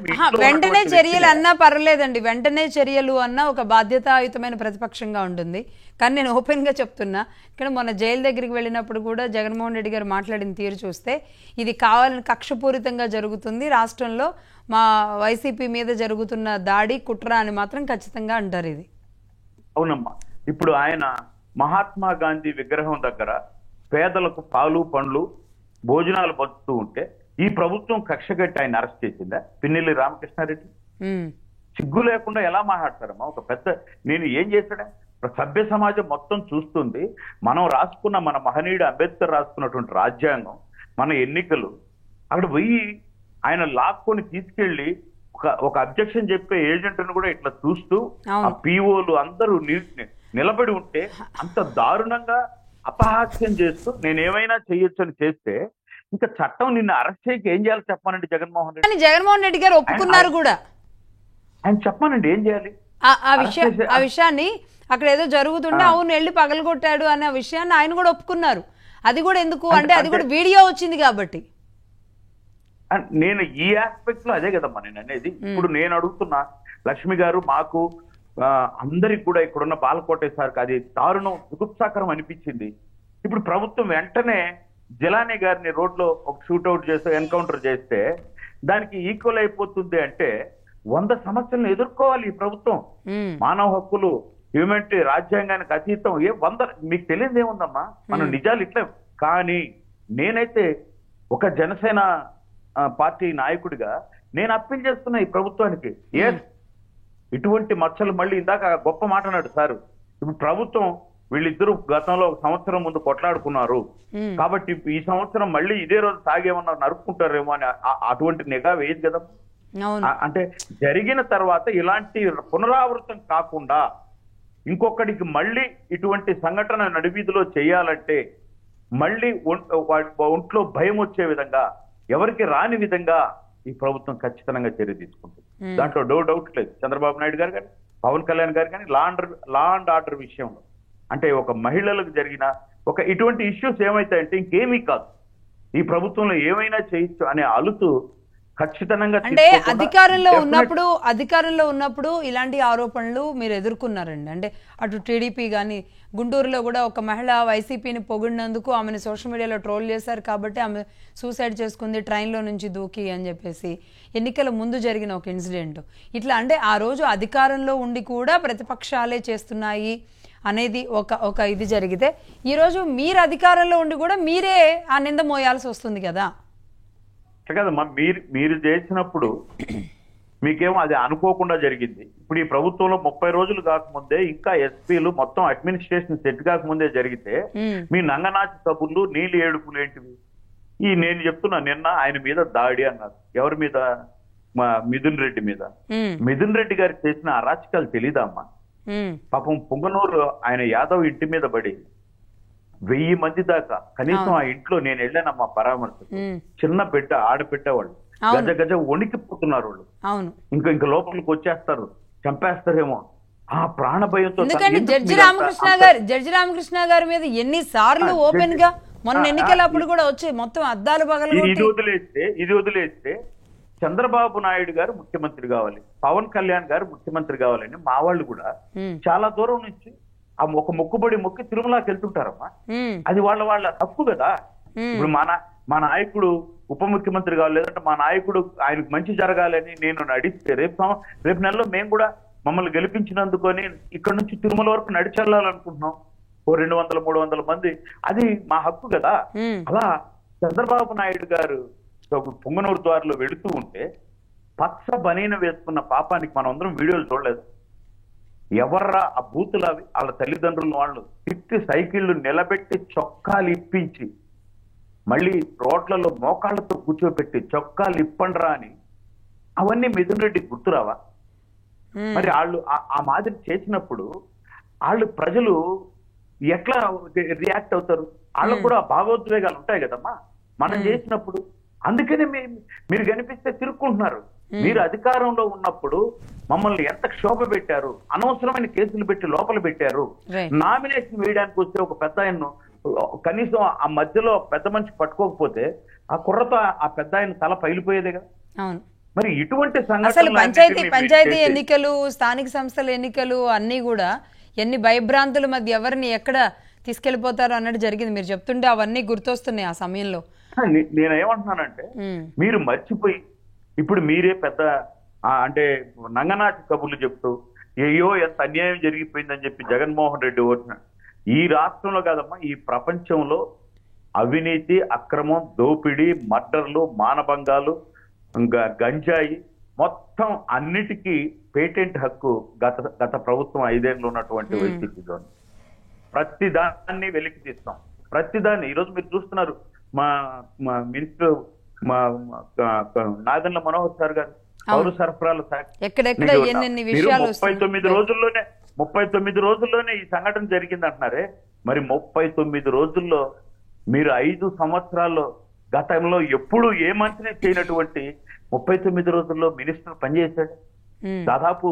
వెంటనే చర్యలు అన్నా పర్లేదండి, వెంటనే చర్యలు అన్నా ఒక బాధ్యతాయుతమైన ప్రతిపక్షంగా ఉంటుంది. కానీ నేను ఓపెన్ గా చెప్తున్నా, ఇక్కడ మొన్న జైలు దగ్గరికి వెళ్ళినప్పుడు కూడా జగన్మోహన్ రెడ్డి గారు మాట్లాడిన తీరు చూస్తే ఇది కావాలని కక్షపూరితంగా జరుగుతుంది, రాష్ట్రంలో మా వైసీపీ మీద జరుగుతున్న దాడి కుట్ర అని మాత్రం ఖచ్చితంగా అంటారు. ఇది అవునమ్మా. ఇప్పుడు ఆయన మహాత్మా గాంధీ విగ్రహం దగ్గర పేదలకు పాలు పండ్లు భోజనాలు పంచుతూ ఉంటే ఈ ప్రభుత్వం కక్షగట్టి ఆయన అరెస్ట్ చేసిందా? పిన్నెల్లి రామకృష్ణారెడ్డి సిగ్గు లేకుండా ఎలా మాట్లాడతారమ్మా? ఒక పెద్ద నేను ఏం చేశాడా? సభ్య సమాజం మొత్తం చూస్తుంది. మనం రాసుకున్న మన మహనీయుడు అంబేద్కర్ రాసుకున్నటువంటి రాజ్యాంగం, మన ఎన్నికలు, అక్కడ పోయి ఆయన లాక్కొని తీసుకెళ్లి ఒక అబ్జెక్షన్ చెప్పే ఏజెంట్ను కూడా ఇట్లా చూస్తూ ఆ పీఓలు అందరూ నిలబడి ఉంటే అంత దారుణంగా అపహాస్యం చేస్తూ నేనేమైనా చేయొచ్చు అని చేస్తే ఇంకా చట్టం నిన్ను అరెస్ట్ చేయక ఏం చేయాలి చెప్పానండి జగన్మోహన్ రెడ్డి? జగన్మోహన్ రెడ్డి గారు ఒప్పుకున్నారు కూడా. ఆయన చెప్పానండి ఏం చేయాలి ఆ విషయాన్ని అక్కడ ఏదో జరుగుతుంటే అవును వెళ్ళి పగలగొట్టాడు అనే విషయాన్ని ఆయన కూడా ఒప్పుకున్నారు. అది కూడా ఎందుకు అంటే అది కూడా వీడియో వచ్చింది కాబట్టి. నేను ఈ ఆస్పెక్ట్ లో అదే కదమ్మా నేను అనేది. ఇప్పుడు నేను అడుగుతున్నా లక్ష్మి గారు, మాకు అందరికి కూడా ఇక్కడున్న బాలకోటేశ్వర సార్కి అది దారుణం దుగుప్సాకరం అనిపించింది. ఇప్పుడు ప్రభుత్వం వెంటనే జిలానీ గారిని రోడ్లో ఒక షూట్అవుట్ చేస్తే ఎన్కౌంటర్ చేస్తే దానికి ఈక్వల్ అయిపోతుంది అంటే 100 సమస్యలను ఎదుర్కోవాలి ఈ ప్రభుత్వం. మానవ హక్కులు, హ్యూమనిటీ, రాజ్యాంగానికి అతీతం మీకు తెలియదు ఏముందమ్మా, మనం నిజాలు ఇట్లా. కానీ నేనైతే ఒక జనసేన పార్టీ నాయకుడిగా నేను అప్పీల్ చేస్తున్నా ఈ ప్రభుత్వానికి, ఇటువంటి మచ్చలు మళ్ళీ ఇందాక గొప్ప మాట అన్నాడు సార్. ఇప్పుడు ప్రభుత్వం వీళ్ళిద్దరూ గతంలో 1 సంవత్సరం ముందు కొట్లాడుకున్నారు కాబట్టి ఈ సంవత్సరం మళ్ళీ ఇదే రోజు సాగేమన్నా నరుక్కుంటారేమో అని అటువంటి నిఘా వేయదు కదా. అంటే జరిగిన తర్వాత ఇలాంటి పునరావృతం కాకుండా ఇంకొకడికి మళ్ళీ ఇటువంటి సంఘటన నడివీధిలో చేయాలంటే మళ్ళీ ఒంట్లో భయం వచ్చే విధంగా, ఎవరికి రాని విధంగా ఈ ప్రభుత్వం ఖచ్చితంగా చర్య తీసుకుంటుంది. దాంట్లో డౌట్ లేదు. చంద్రబాబు నాయుడు గారు కానీ పవన్ కళ్యాణ్ గారు కానీ లా అండ్ ఆర్డర్ విషయంలో అంటే ఒక మహిళలకు జరిగిన ఒక ఇటువంటి ఇష్యూస్ ఏమైతాయంటే ఇంకేమీ కాదు, ఈ ప్రభుత్వంలో ఏమైనా చేయొచ్చు అనే అలుసు ఖచ్చితంగా. అంటే అధికారంలో ఉన్నప్పుడు ఇలాంటి ఆరోపణలు మీరు ఎదుర్కొన్నారండి. అంటే అటు టీడీపీ కానీ గుంటూరులో కూడా ఒక మహిళ వైసీపీని పొగిడినందుకు ఆమెను సోషల్ మీడియాలో ట్రోల్ చేశారు కాబట్టి ఆమె సూసైడ్ చేసుకుంది ట్రైన్లో నుంచి దూకి అని చెప్పేసి. ఎన్నికల ముందు జరిగిన ఒక ఇన్సిడెంట్ ఇట్లా. అంటే ఆ రోజు అధికారంలో ఉండి కూడా ప్రతిపక్షాలే చేస్తున్నాయి అనేది ఒక ఇది జరిగితే, ఈరోజు మీరు అధికారంలో ఉండి కూడా మీరే ఆ నింద మోయాల్సి వస్తుంది కదా. కదమ్మా, మీరు చేసినప్పుడు మీకేమో అది అనుకోకుండా జరిగింది. ఇప్పుడు ఈ ప్రభుత్వంలో 30 రోజులు కాకముందే ఇంకా ఎస్పీలు మొత్తం అడ్మినిస్ట్రేషన్ సెట్ కాకముందే జరిగితే మీ నంగనాచి కబుర్లు నీళ్ళు ఏడుపులు ఏంటివి? నేను చెప్తున్నా, నిన్న ఆయన మీద దాడి అన్నారు. ఎవరి మీద? మా మిథున్ రెడ్డి మీద. మిథున్ రెడ్డి గారు చేసిన అరాచకాలు తెలీదా అమ్మా? పాపం పుంగనూరు ఆయన యాదవ్ ఇంటి మీద పడి 1000 మంది దాకా కనీసం ఆ ఇంట్లో నేను వెళ్ళానమ్మా పరామర్శకు. చిన్న బిడ్డ, ఆడబిడ్డ, వాళ్ళు గజ వణికిపోతున్నారు. వాళ్ళు ఇంకా లోపలికి వచ్చేస్తారు, చంపేస్తారేమో ఆ ప్రాణ భయంతో. జడ్జి రామకృష్ణ గారి మీద ఎన్నిసార్లు ఓపెన్ గా మొన్న ఎన్నికలప్పుడు కూడా వచ్చి మొత్తం అద్దాలు పగలు. ఇది వదిలేస్తే చంద్రబాబు నాయుడు గారు ముఖ్యమంత్రి కావాలి, పవన్ కళ్యాణ్ గారు ముఖ్యమంత్రి కావాలని మా వాళ్ళు కూడా చాలా దూరం నుంచి ఆ ఒక మొక్కుబడి మొక్కి తిరుమలకి వెళ్తుంటారమ్మా. అది వాళ్ళ హక్కు కదా. ఇప్పుడు మా నాయకుడు ఉప ముఖ్యమంత్రి కావాలి, లేదంటే మా నాయకుడు ఆయనకు మంచి జరగాలని నేను నడిస్తే రేపు నెలలో మేము కూడా మమ్మల్ని గెలిపించినందుకొని ఇక్కడ నుంచి తిరుమల వరకు నడిచెళ్ళాలనుకుంటున్నాం. 200-300 మంది, అది మా హక్కు కదా. అలా చంద్రబాబు నాయుడు గారు పొంగనూరు ద్వారలో వెళుతూ ఉంటే పచ్చ బనీన వేసుకున్న పాపానికి మనం అందరం వీడియోలు చూడలేదు. ఎవర్రా ఆ బూతులు అవి? వాళ్ళ తల్లిదండ్రులు వాళ్ళు తిట్టి సైకిళ్లు నిలబెట్టి చొక్కాలు ఇప్పించి మళ్ళీ రోడ్లలో మోకాళ్లతో కూర్చోబెట్టి చొక్కాలు ఇప్పండ్రా అని, అవన్నీ మిథున్ రెడ్డికి గుర్తురావా? మరి వాళ్ళు ఆ మాదిరి చేసినప్పుడు వాళ్ళు ప్రజలు ఎట్లా రియాక్ట్ అవుతారు? వాళ్ళకు కూడా భావోద్వేగాలు ఉంటాయి కదమ్మా మనం చేసినప్పుడు. అందుకనే మీరు కనిపిస్తే తిరుక్కుంటున్నారు. మీరు అధికారంలో ఉన్నప్పుడు మమ్మల్ని ఎంత క్షోభ పెట్టారు, అనవసరమైన కేసులు పెట్టి లోపల పెట్టారు. నామినేషన్ వేయడానికి వస్తే ఒక పెద్ద ఆయన్ను కనీసం ఆ మధ్యలో పెద్ద మనిషి పట్టుకోకపోతే ఆ కుర్రతో ఆ పెద్ద ఆయన తల పగిలిపోయేదే కదా. అవును. మరి ఇటువంటి అసలు పంచాయతీ ఎన్నికలు, స్థానిక సంస్థల ఎన్నికలు అన్నీ కూడా ఎన్ని భయభ్రాంతుల మధ్య ఎవరిని ఎక్కడ తీసుకెళ్లిపోతారో అన్నట్టు జరిగింది. మీరు చెప్తుంటే అవన్నీ గుర్తొస్తున్నాయి ఆ సమయంలో. నేనేమంటున్నానంటే మీరు మర్చిపోయి ఇప్పుడు మీరే పెద్ద అంటే నంగనాటి కబుర్లు చెప్తూ అయ్యో ఎంత అన్యాయం జరిగిపోయిందని చెప్పి జగన్మోహన్ రెడ్డి ఓట్న ఈ రాష్ట్రంలో కాదమ్మా ఈ ప్రపంచంలో అవినీతి, అక్రమం, దోపిడీ, మర్డర్లు, మానభంగాలు, గంజాయి మొత్తం అన్నిటికీ పేటెంట్ హక్కు గత ప్రభుత్వం 5 ఏళ్ళు ఉన్నటువంటి వైసీపీలో ప్రతి దాన్ని వెలికి తీస్తాం. ప్రతిదాన్ని ఈరోజు మీరు చూస్తున్నారు. మా మినిస్టర్ నాగండ్ల మనోహర్ సార్ గారు పౌర సరఫరాల శాఖ 39 రోజుల్లోనే ఈ సంఘటన జరిగింది అంటున్నారే. మరి 39 రోజుల్లో మీరు 5 సంవత్సరాల్లో గతంలో ఎప్పుడు ఏ మంత్రిని చేయనటువంటి 39 రోజుల్లో మినిస్టర్ పనిచేశాడు. దాదాపు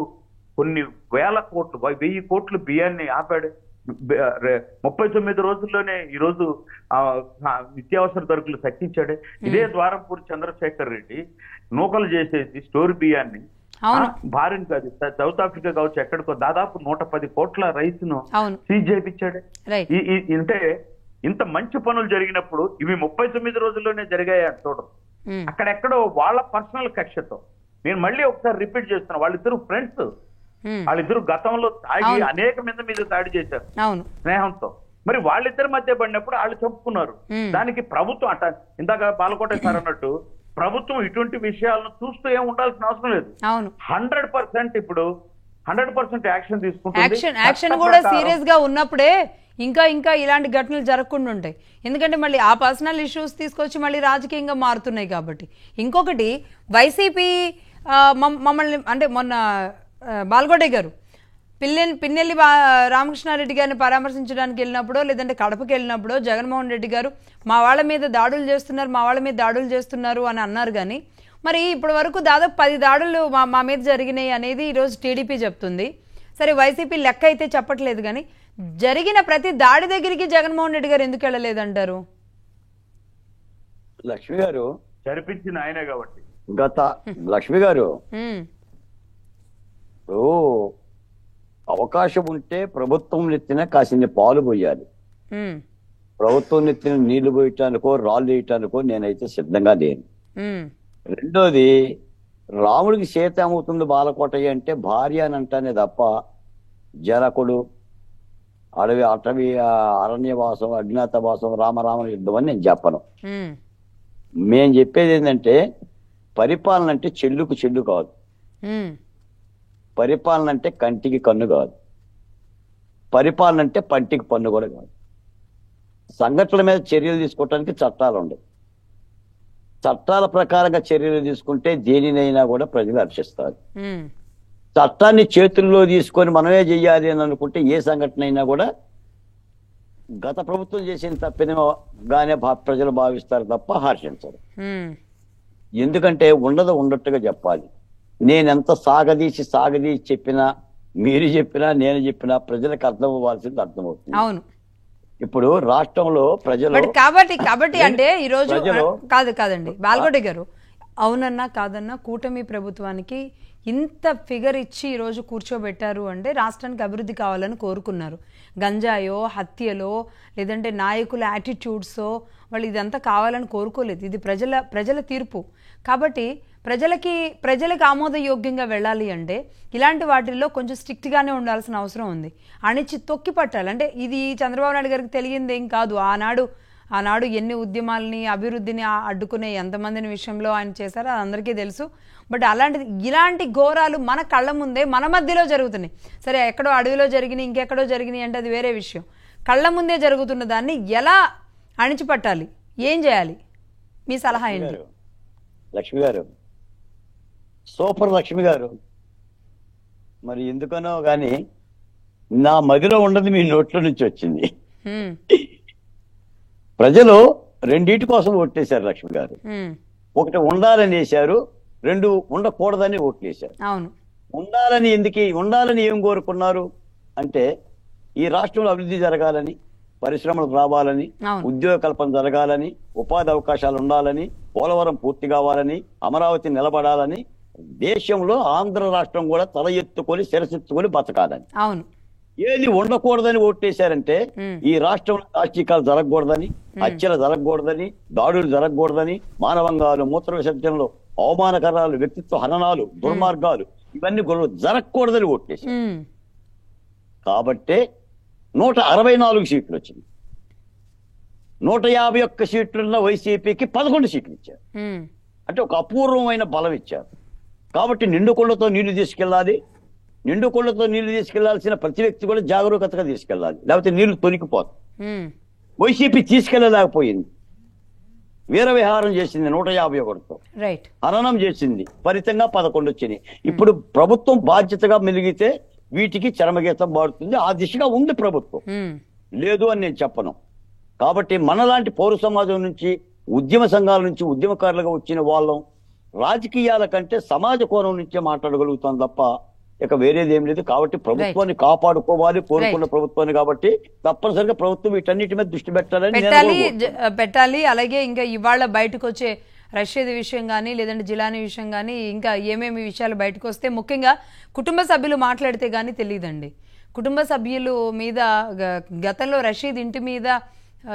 కొన్ని వేల కోట్లు 1000 కోట్లు బియ్యాన్ని ఆపాడు. 39 రోజుల్లోనే ఈరోజు నిత్యావసర ధరకులు తగ్గించాడు. ఇదే ద్వారంపూర్ చంద్రశేఖర్ రెడ్డి నూకలు చేసేసి స్టోర్ బియ్యాన్ని భారత్ కాదు సౌత్ ఆఫ్రికా కావచ్చు ఎక్కడికో దాదాపు 110 కోట్ల రైస్ ను సీజ్ చేయించాడు. అంటే ఇంత మంచి పనులు జరిగినప్పుడు ఇవి 39 రోజుల్లోనే జరిగాయి అని చూడరు. అక్కడెక్కడో వాళ్ళ పర్సనల్ కక్షతో నేను మళ్ళీ ఒకసారి రిపీట్ చేస్తున్నా. వాళ్ళిద్దరు ఫ్రెండ్స్, వాళ్ళిద్దరు గతంలో తాగి అనేక మీద దాడి చేశారు స్నేహంతో. మరి వాళ్ళిద్దరి మధ్య పడినప్పుడు వాళ్ళు చెప్పుకున్నారు. దానికి ప్రభుత్వం అంట ఇందాక బాలకోట సార్ అన్నట్టు ప్రభుత్వం ఇటువంటి విషయాలను చూస్తూ ఏం ఉండాల్సిన అవసరం లేదు. 100% ఇప్పుడు 100% యాక్షన్ తీసుకుంటుంది. యాక్షన్ కూడా సీరియస్ గా ఉన్నప్పుడే ఇంకా ఇలాంటి ఘటనలు జరగకుండా ఉంటాయి. ఎందుకంటే మళ్ళీ ఆ పర్సనల్ ఇష్యూస్ తీసుకొచ్చి మళ్ళీ రాజకీయంగా మారుతున్నాయి కాబట్టి. ఇంకొకటి వైసీపీ మమ్మల్ని అంటే మొన్న బాల్గొండ గారు పిన్నెల్లి రామకృష్ణారెడ్డి గారిని పరామర్శించడానికి వెళ్ళినప్పుడు లేదంటే కడపకి వెళ్ళినప్పుడు జగన్మోహన్ రెడ్డి గారు మా వాళ్ళ మీద దాడులు చేస్తున్నారు అని అన్నారు. కానీ మరి ఇప్పటి వరకు దాదాపు 10 దాడులు మా మీద జరిగినాయి అనేది ఈరోజు టీడీపీ చెప్తుంది. సరే వైసీపీ లెక్క అయితే చెప్పట్లేదు. కానీ జరిగిన ప్రతి దాడి దగ్గరికి జగన్మోహన్ రెడ్డి గారు ఎందుకు వెళ్ళలేదంటారు? లక్ష్మి గారు జరిపించిన ఆయనే కాబట్టి లక్ష్మి గారు అవకాశం ఉంటే ప్రభుత్వం నెత్తిన కాసిన పాలు పోయాలి. ప్రభుత్వం నెత్తిన నీళ్లు పోయటానికో రాళ్ళు వేయటానికో నేనైతే సిద్ధంగా లేను. రెండోది రాముడికి సీత ఏమవుతుంది బాలకోటయ్య అంటే భార్య అని అంటానే తప్ప జనకుడు అరణ్యవాసం అజ్ఞాతవాసం రామరామ యుద్ధం అని నేను చెప్పను. మేం చెప్పేది ఏంటంటే పరిపాలన అంటే చెల్లుకు చెల్లు కాదు, పరిపాలన అంటే కంటికి కన్ను కాదు, పరిపాలన అంటే పంటికి పన్ను కూడా కాదు. సంఘటనల మీద చర్యలు తీసుకోవటానికి చట్టాలు ఉండవు. చట్టాల ప్రకారంగా చర్యలు తీసుకుంటే దేనినైనా కూడా ప్రజలు హర్షిస్తారు. చట్టాన్ని చేతుల్లో తీసుకొని మనమే చెయ్యాలి అని అనుకుంటే ఏ సంఘటన అయినా కూడా గత ప్రభుత్వం చేసిన తప్పినగానే ప్రజలు భావిస్తారు తప్ప హర్షించరు. ఎందుకంటే ఉండదు ఉన్నట్టుగా చెప్పాలి. నేనెంత సాగదీసి చెప్పినా మీరు చెప్పినా నేను చెప్పినా ప్రజలకు అర్థం అవ్వాల్సింది అర్థమవుతుంది. అవును. ఇప్పుడు రాష్ట్రంలో ప్రజలు కాబట్టి అంటే ఈరోజు కాదండి బాల్గొండ గారు, అవునన్నా కాదన్నా కూటమి ప్రభుత్వానికి ఇంత ఫిగర్ ఇచ్చి ఈరోజు కూర్చోబెట్టారు అంటే రాష్ట్రానికి అభివృద్ధి కావాలని కోరుకున్నారు. గంజాయో హత్యలో లేదంటే నాయకుల యాటిట్యూడ్సో వాళ్ళు ఇదంతా కావాలని కోరుకోలేదు. ఇది ప్రజల తీర్పు. కాబట్టి ప్రజలకు ఆమోదయోగ్యంగా వెళ్ళాలి అంటే ఇలాంటి వాటిల్లో కొంచెం స్ట్రిక్ట్గానే ఉండాల్సిన అవసరం ఉంది. అణిచి తొక్కి పట్టాలి. అంటే ఇది చంద్రబాబు నాయుడు గారికి తెలియంది ఏం కాదు. ఆనాడు ఎన్ని ఉద్యమాలని అభివృద్ధిని అడ్డుకునే ఎంతమందిని విషయంలో ఆయన చేశారో అది అందరికీ తెలుసు. బట్ ఇలాంటి ఘోరాలు మన కళ్ళ ముందే మన మధ్యలో జరుగుతున్నాయి. సరే ఎక్కడో అడవిలో జరిగినాయి ఇంకెక్కడో జరిగినాయి అంటే అది వేరే విషయం. కళ్ళ ముందే జరుగుతున్న దాన్ని ఎలా అణిచిపట్టాలి, ఏం చేయాలి, మీ సలహా ఏంటి? లక్ష్మి గారు, సూపర్ లక్ష్మి గారు, మరి ఎందుకనో గాని నా మదిలో ఉండదు మీ నోట్లో నుంచి వచ్చింది. ప్రజలు రెండింటి కోసం ఓట్లేశారు లక్ష్మి గారు. ఒకటి ఉండాలని వేశారు, 2 ఉండకూడదని ఓట్లేశారు. ఉండాలని ఏం కోరుకున్నారు అంటే ఈ రాష్ట్రంలో అభివృద్ధి జరగాలని, పరిశ్రమలు రావాలని, అవును. ఉద్యోగ కల్పన జరగాలని, ఉపాధి అవకాశాలు ఉండాలని, పోలవరం పూర్తి కావాలని, అమరావతి నిలబడాలని, దేశంలో ఆంధ్ర రాష్ట్రం కూడా తల ఎత్తుకొని శిరసెత్తుకొని బతకాలని, అవును, ఏది ఉండకూడదని ఓటేశారంటే ఈ రాష్ట్రంలో దాష్టికాలు జరగకూడదని, హత్యలు జరగకూడదని, దాడులు జరగకూడదని, మానవంగాలు, మూత్ర విసర్జనలు, అవమానకరాలు, వ్యక్తిత్వ హననాలు, దుర్మార్గాలు ఇవన్నీ జరగకూడదని ఓటేశారు. కాబట్టే 164 సీట్లు వచ్చింది. 151 సీట్లున్న వైసీపీకి 11 సీట్లు ఇచ్చారు. అంటే ఒక అపూర్వమైన బలం ఇచ్చారు. కాబట్టి నిండు కుండతో నీళ్లు తీసుకెళ్ళాలి. నిండు కుండతో నీళ్లు తీసుకెళ్లాల్సిన ప్రతి వ్యక్తి కూడా జాగరూకతగా తీసుకెళ్ళాలి, లేకపోతే నీళ్లు తొలికిపోతాయి. వైసీపీ తీసుకెళ్లలేకపోయింది, వీర విహారం చేసింది 151తో, హననం చేసింది, ఫలితంగా 11 వచ్చినాయి. ఇప్పుడు ప్రభుత్వం బాధ్యతగా మెలిగితే వీటికి చరమగీతం పాడుతుంది. ఆ దిశగా ఉంది ప్రభుత్వం, లేదు అని నేను చెప్పను. కాబట్టి మనలాంటి పౌర సమాజం నుంచి, ఉద్యమ సంఘాల నుంచి ఉద్యమకారులుగా వచ్చిన వాళ్ళం రాజకీయాల కంటే సమాజ కోణం నుంచే మాట్లాడగలుగుతాం తప్ప ఇక వేరేది ఏం లేదు. కాబట్టి ప్రభుత్వాన్ని కాపాడుకోవాలి, కోరుకున్న ప్రభుత్వాన్ని. కాబట్టి తప్పనిసరిగా ప్రభుత్వం వీటన్నిటి మీద దృష్టి పెట్టాలి. అలాగే ఇంకా ఇవాళ బయటకు వచ్చే రషీద్ విషయం కానీ, లేదంటే జిలానీ విషయం కానీ, ఇంకా ఏమేమి విషయాలు బయటకు వస్తే ముఖ్యంగా కుటుంబ సభ్యులు మాట్లాడితే కానీ తెలియదండి. కుటుంబ సభ్యులు మీద గతంలో రషీద్ ఇంటి మీద,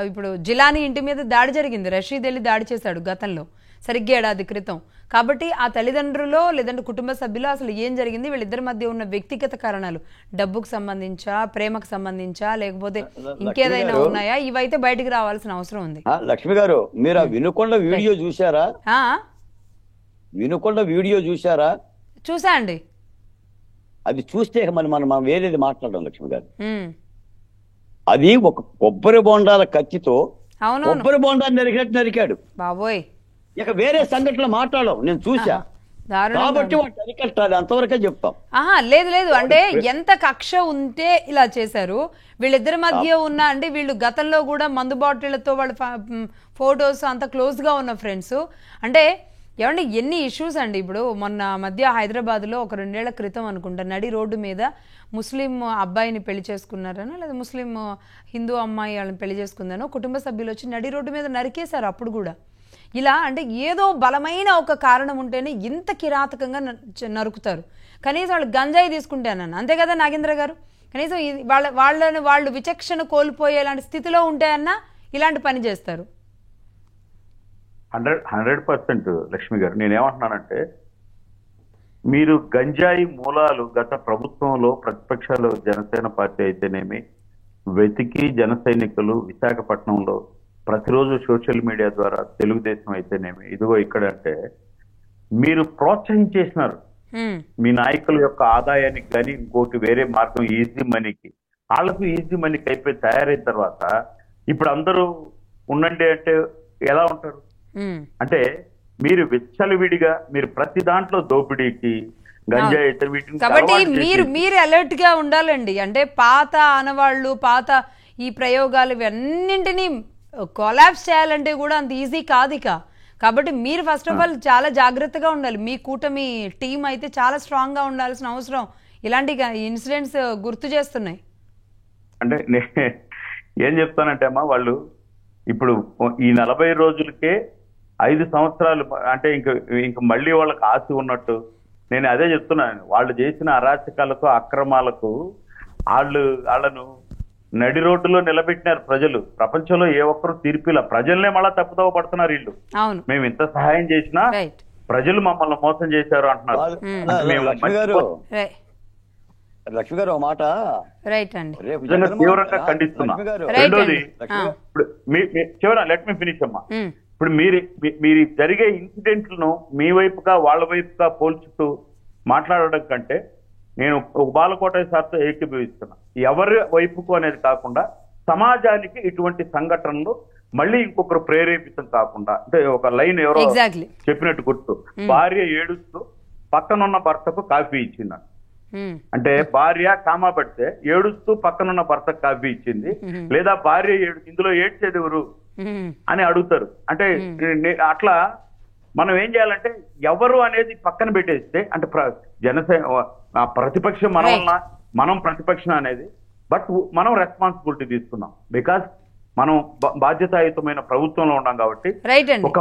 ఇప్పుడు జిలానీ ఇంటి మీద దాడి జరిగింది. రషీద్ వెళ్ళి దాడి చేశాడు గతంలో, సరిగ్గా ఏడాది క్రితం. కాబట్టి ఆ తల్లిదండ్రులో లేదంటే కుటుంబ సభ్యులు అసలు ఏం జరిగింది, వీళ్ళిద్దరి మధ్య ఉన్న వ్యక్తిగత కారణాలు, డబ్బుకు సంబంధించా, ప్రేమకు సంబంధించా, లేకపోతే ఇంకేదైనా ఉన్నాయా, ఇవైతే బయటికి రావాల్సిన అవసరం ఉంది. లక్ష్మి గారు, మీరు ఆ వినుకొండ వీడియో చూసారా? వినుకొండ వీడియో చూసారా? చూసా అండి. అది చూస్తే మనం వేరేది మాట్లాడడం లక్ష్మి గారు. అది ఒక కొబ్బరి బొండాల కత్తితో కొబ్బరి బొండాన్ని నరికాడు బాబోయ్. ఇక వేరే సంఘటనలు మాట్లాడడం నేను చూసా, కాబట్టి వాటి అరికట్టాలి, అంతవరకే చెప్తాం. లేదు అంటే ఎంత కక్ష ఉంటే ఇలా చేశారు వీళ్ళిద్దరి మధ్య ఉన్న, అంటే వీళ్ళు గతంలో కూడా మందు బాటిళ్లతో వాళ్ళ ఫొటోస్ అంత క్లోజ్ గా ఉన్న ఫ్రెండ్స్. అంటే ఏమంటే ఎన్ని ఇష్యూస్ అండి. ఇప్పుడు మొన్న మధ్య హైదరాబాద్లో ఒక 2 ఏళ్ల క్రితం అనుకుంటా, నడి రోడ్డు మీద ముస్లిం అబ్బాయిని పెళ్లి చేసుకున్నారనో, లేదా ముస్లిం హిందూ అమ్మాయి వాళ్ళని పెళ్లి చేసుకుందానో కుటుంబ సభ్యులు వచ్చి నడి రోడ్డు మీద నరికేశారు. అప్పుడు కూడా ఇలా అంటే ఏదో బలమైన ఒక కారణం ఉంటేనే ఇంత కిరాతకంగా నరుకుతారు. కనీసం వాళ్ళు గంజాయి తీసుకుంటానన్న, అంతే కదా నాగేంద్ర గారు, కనీసం వాళ్ళు విచక్షణ కోల్పోయేలాంటి స్థితిలో ఉంటాయన్నా ఇలాంటి పని చేస్తారు. 100% లక్ష్మి గారు, నేనేమంటున్నానంటే, మీరు గంజాయి మూలాలు గత ప్రభుత్వంలో ప్రతిపక్షాలు జనసేన పార్టీ అయితేనేమి వెతికి జన సైనికులు విశాఖపట్నంలో ప్రతిరోజు సోషల్ మీడియా ద్వారా తెలుగుదేశం అయితేనేమి ఇదిగో ఇక్కడ అంటే మీరు ప్రోత్సహించేసినారు మీ నాయకుల యొక్క ఆదాయానికి కానీ ఇంకోటి వేరే మార్గం ఈజీ మనీకి, వాళ్ళకు ఈజీ మనీకి అయిపోయి తయారైన తర్వాత ఇప్పుడు అందరూ ఉండండి అంటే ఎలా ఉంటారు? అంటే మీరు విచ్చలవిడిగా మీరు ప్రతి దాంట్లో దోపిడీకి గంజాయి అయితే వీటిని, కాబట్టి మీరు అలర్ట్ గా ఉండాలండి. అంటే పాత ఆనవాళ్ళు, పాత ఈ ప్రయోగాలు ఇవన్నింటినీ కొలాప్స్ చేయాలంటే కూడా అంత ఈజీ కాదు ఇక. కాబట్టి మీరు ఫస్ట్ ఆఫ్ ఆల్ చాలా జాగ్రత్తగా ఉండాలి. మీ కూటమి టీం అయితే చాలా స్ట్రాంగ్ గా ఉండాల్సిన అవసరం ఇలాంటి ఇన్సిడెంట్స్ గుర్తు చేస్తున్నాయి. అంటే ఏం చెప్తానంటే అమ్మా, వాళ్ళు ఇప్పుడు ఈ 40 రోజులకే 5 సంవత్సరాలు అంటే ఇంక మళ్ళీ వాళ్ళకి ఆశ ఉన్నట్టు నేను అదే చెప్తున్నాను. వాళ్ళు చేసిన అరాచకాలకు అక్రమాలకు వాళ్ళను నడి రోడ్డులో నిలబెట్టినారు ప్రజలు. ప్రపంచంలో ఏ ఒక్కరు తీర్పిలా, ప్రజల్నే మళ్ళా తప్పుదోవ పడుతున్నారు వీళ్ళు. మేము ఇంత సహాయం చేసినా ప్రజలు మమ్మల్ని మోసం చేశారు అంటున్నారు. లక్ష్మి గారు మాట రైట్ అండి, తీవ్రంగా ఖండిస్తున్నా. రెండోది, ఇప్పుడు లెట్ మీ ఫినిష్ అమ్మా. ఇప్పుడు మీరు జరిగే ఇన్సిడెంట్లను మీ వైపుగా వాళ్ళ వైపుగా పోల్చుతూ మాట్లాడడం కంటే నేను ఒక బాలకోటయ్య సార్తో ఏకీభవిస్తున్నా. ఎవరి వైపుకు అనేది కాకుండా సమాజానికి ఇటువంటి సంఘటనలు మళ్ళీ ఇంకొకరు ప్రేరేపితం కాకుండా, అంటే ఒక లైన్ ఎవరో చెప్పినట్టు గుర్తు, భార్య ఏడుస్తూ పక్కనున్న భర్తకు కాఫీ ఇచ్చింది. అంటే భార్య కామా పడితే ఏడుస్తూ పక్కనున్న భర్తకు కాఫీ ఇచ్చింది, లేదా భార్య ఇందులో ఏడ్చేది ఎవరు అని అడుగుతారు. అంటే అట్లా మనం ఏం చేయాలంటే ఎవరు అనేది పక్కన పెట్టేస్తే, అంటే జనసేన ప్రతిపక్షం మనం ప్రతిపక్షం అనేది బట్ మనం రెస్పాన్సిబిలిటీ తీసుకున్నాం బికాస్ మనం బాధ్యతాయుతమైన ప్రభుత్వంలో ఉన్నాం కాబట్టి రైట్ అండి. ఒక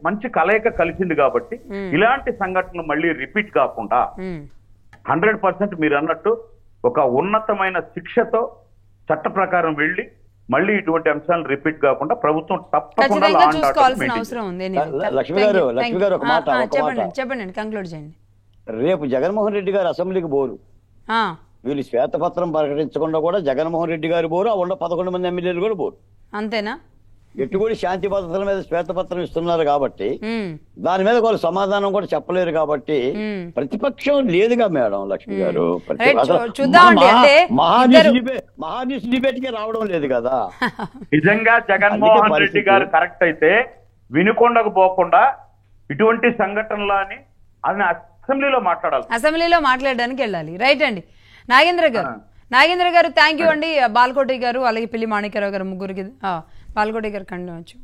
మంచి కలయిక కలిసింది కాబట్టి ఇలాంటి సంఘటనలు మళ్ళీ రిపీట్ కాకుండా 100% మీరు అన్నట్టు ఒక ఉన్నతమైన శిక్షతో చట్ట ప్రకారం వెళ్ళి మళ్ళీ ఇటువంటి అంశాలు రిపీట్ కాకుండా ప్రభుత్వం తప్పకుండా ఖచ్చితంగా చూసుకోవాల్సిన అవసరం ఉంది. లక్ష్మి గారు ఒక మాట చెప్పండి, కంక్లూడ్ చేయండి. రేపు జగన్మోహన్ రెడ్డి గారు అసెంబ్లీకి పోరు. వీళ్ళు శ్వేతపత్రం ప్రకటించకుండా కూడా జగన్మోహన్ రెడ్డి గారు పోరు, ఆ ఉన్న 11 మంది ఎమ్మెల్యేలు కూడా పోరు. అంతేనా? ఎట్టుకూడి శాంతి భద్రతల మీద శ్వేతపత్రం ఇస్తున్నారు కాబట్టి దాని మీద వాళ్ళు సమాధానం కూడా చెప్పలేరు కాబట్టి ప్రతిపక్షం లేదుగా మేడం లక్ష్మి గారు. మహాన్యూస్ డిబేట్ కి రావడం లేదు కదా. నిజంగా జగన్మోహన్ రెడ్డి గారు కరెక్ట్ అయితే వినుకొండకు పోకుండా ఇటువంటి సంఘటనలు అని అసెంబ్లీలో మాట్లాడాలి, అసెంబ్లీలో మాట్లాడడానికి వెళ్ళాలి. రైట్ అండి. నాగేంద్ర గారు థ్యాంక్ యూ అండి. బాలకోటి గారు అలాగే పిల్లి మాణిక్యరావు గారు ముగ్గురికి, బాలకోటి గారు కండవచ్చు,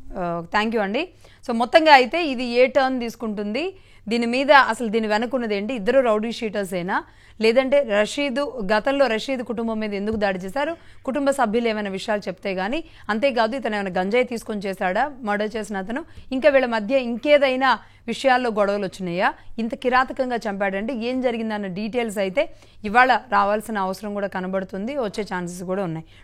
థ్యాంక్ యూ అండి. సో మొత్తంగా అయితే ఇది ఏ టర్న్ తీసుకుంటుంది, దీని మీద అసలు దీని వెనుకున్నది ఏంటి? ఇద్దరు రౌడీ షీటర్సేనా, లేదంటే గతంలో రషీద్ కుటుంబం మీద ఎందుకు దాడి చేశారు, కుటుంబ సభ్యులు ఏమైనా విషయాలు చెప్తే గానీ, అంతేకాదు ఇతను ఏమైనా గంజాయి తీసుకొని చేశాడా, మర్డర్ చేసిన అతను, ఇంకా వీళ్ళ మధ్య ఇంకేదైనా విషయాల్లో గొడవలు వచ్చినాయా, ఇంత కిరాతకంగా చంపాడంటే ఏం జరిగిందన్న డీటెయిల్స్ అయితే ఇవాళ రావాల్సిన అవసరం కూడా కనబడుతుంది, వచ్చే ఛాన్సెస్ కూడా ఉన్నాయి.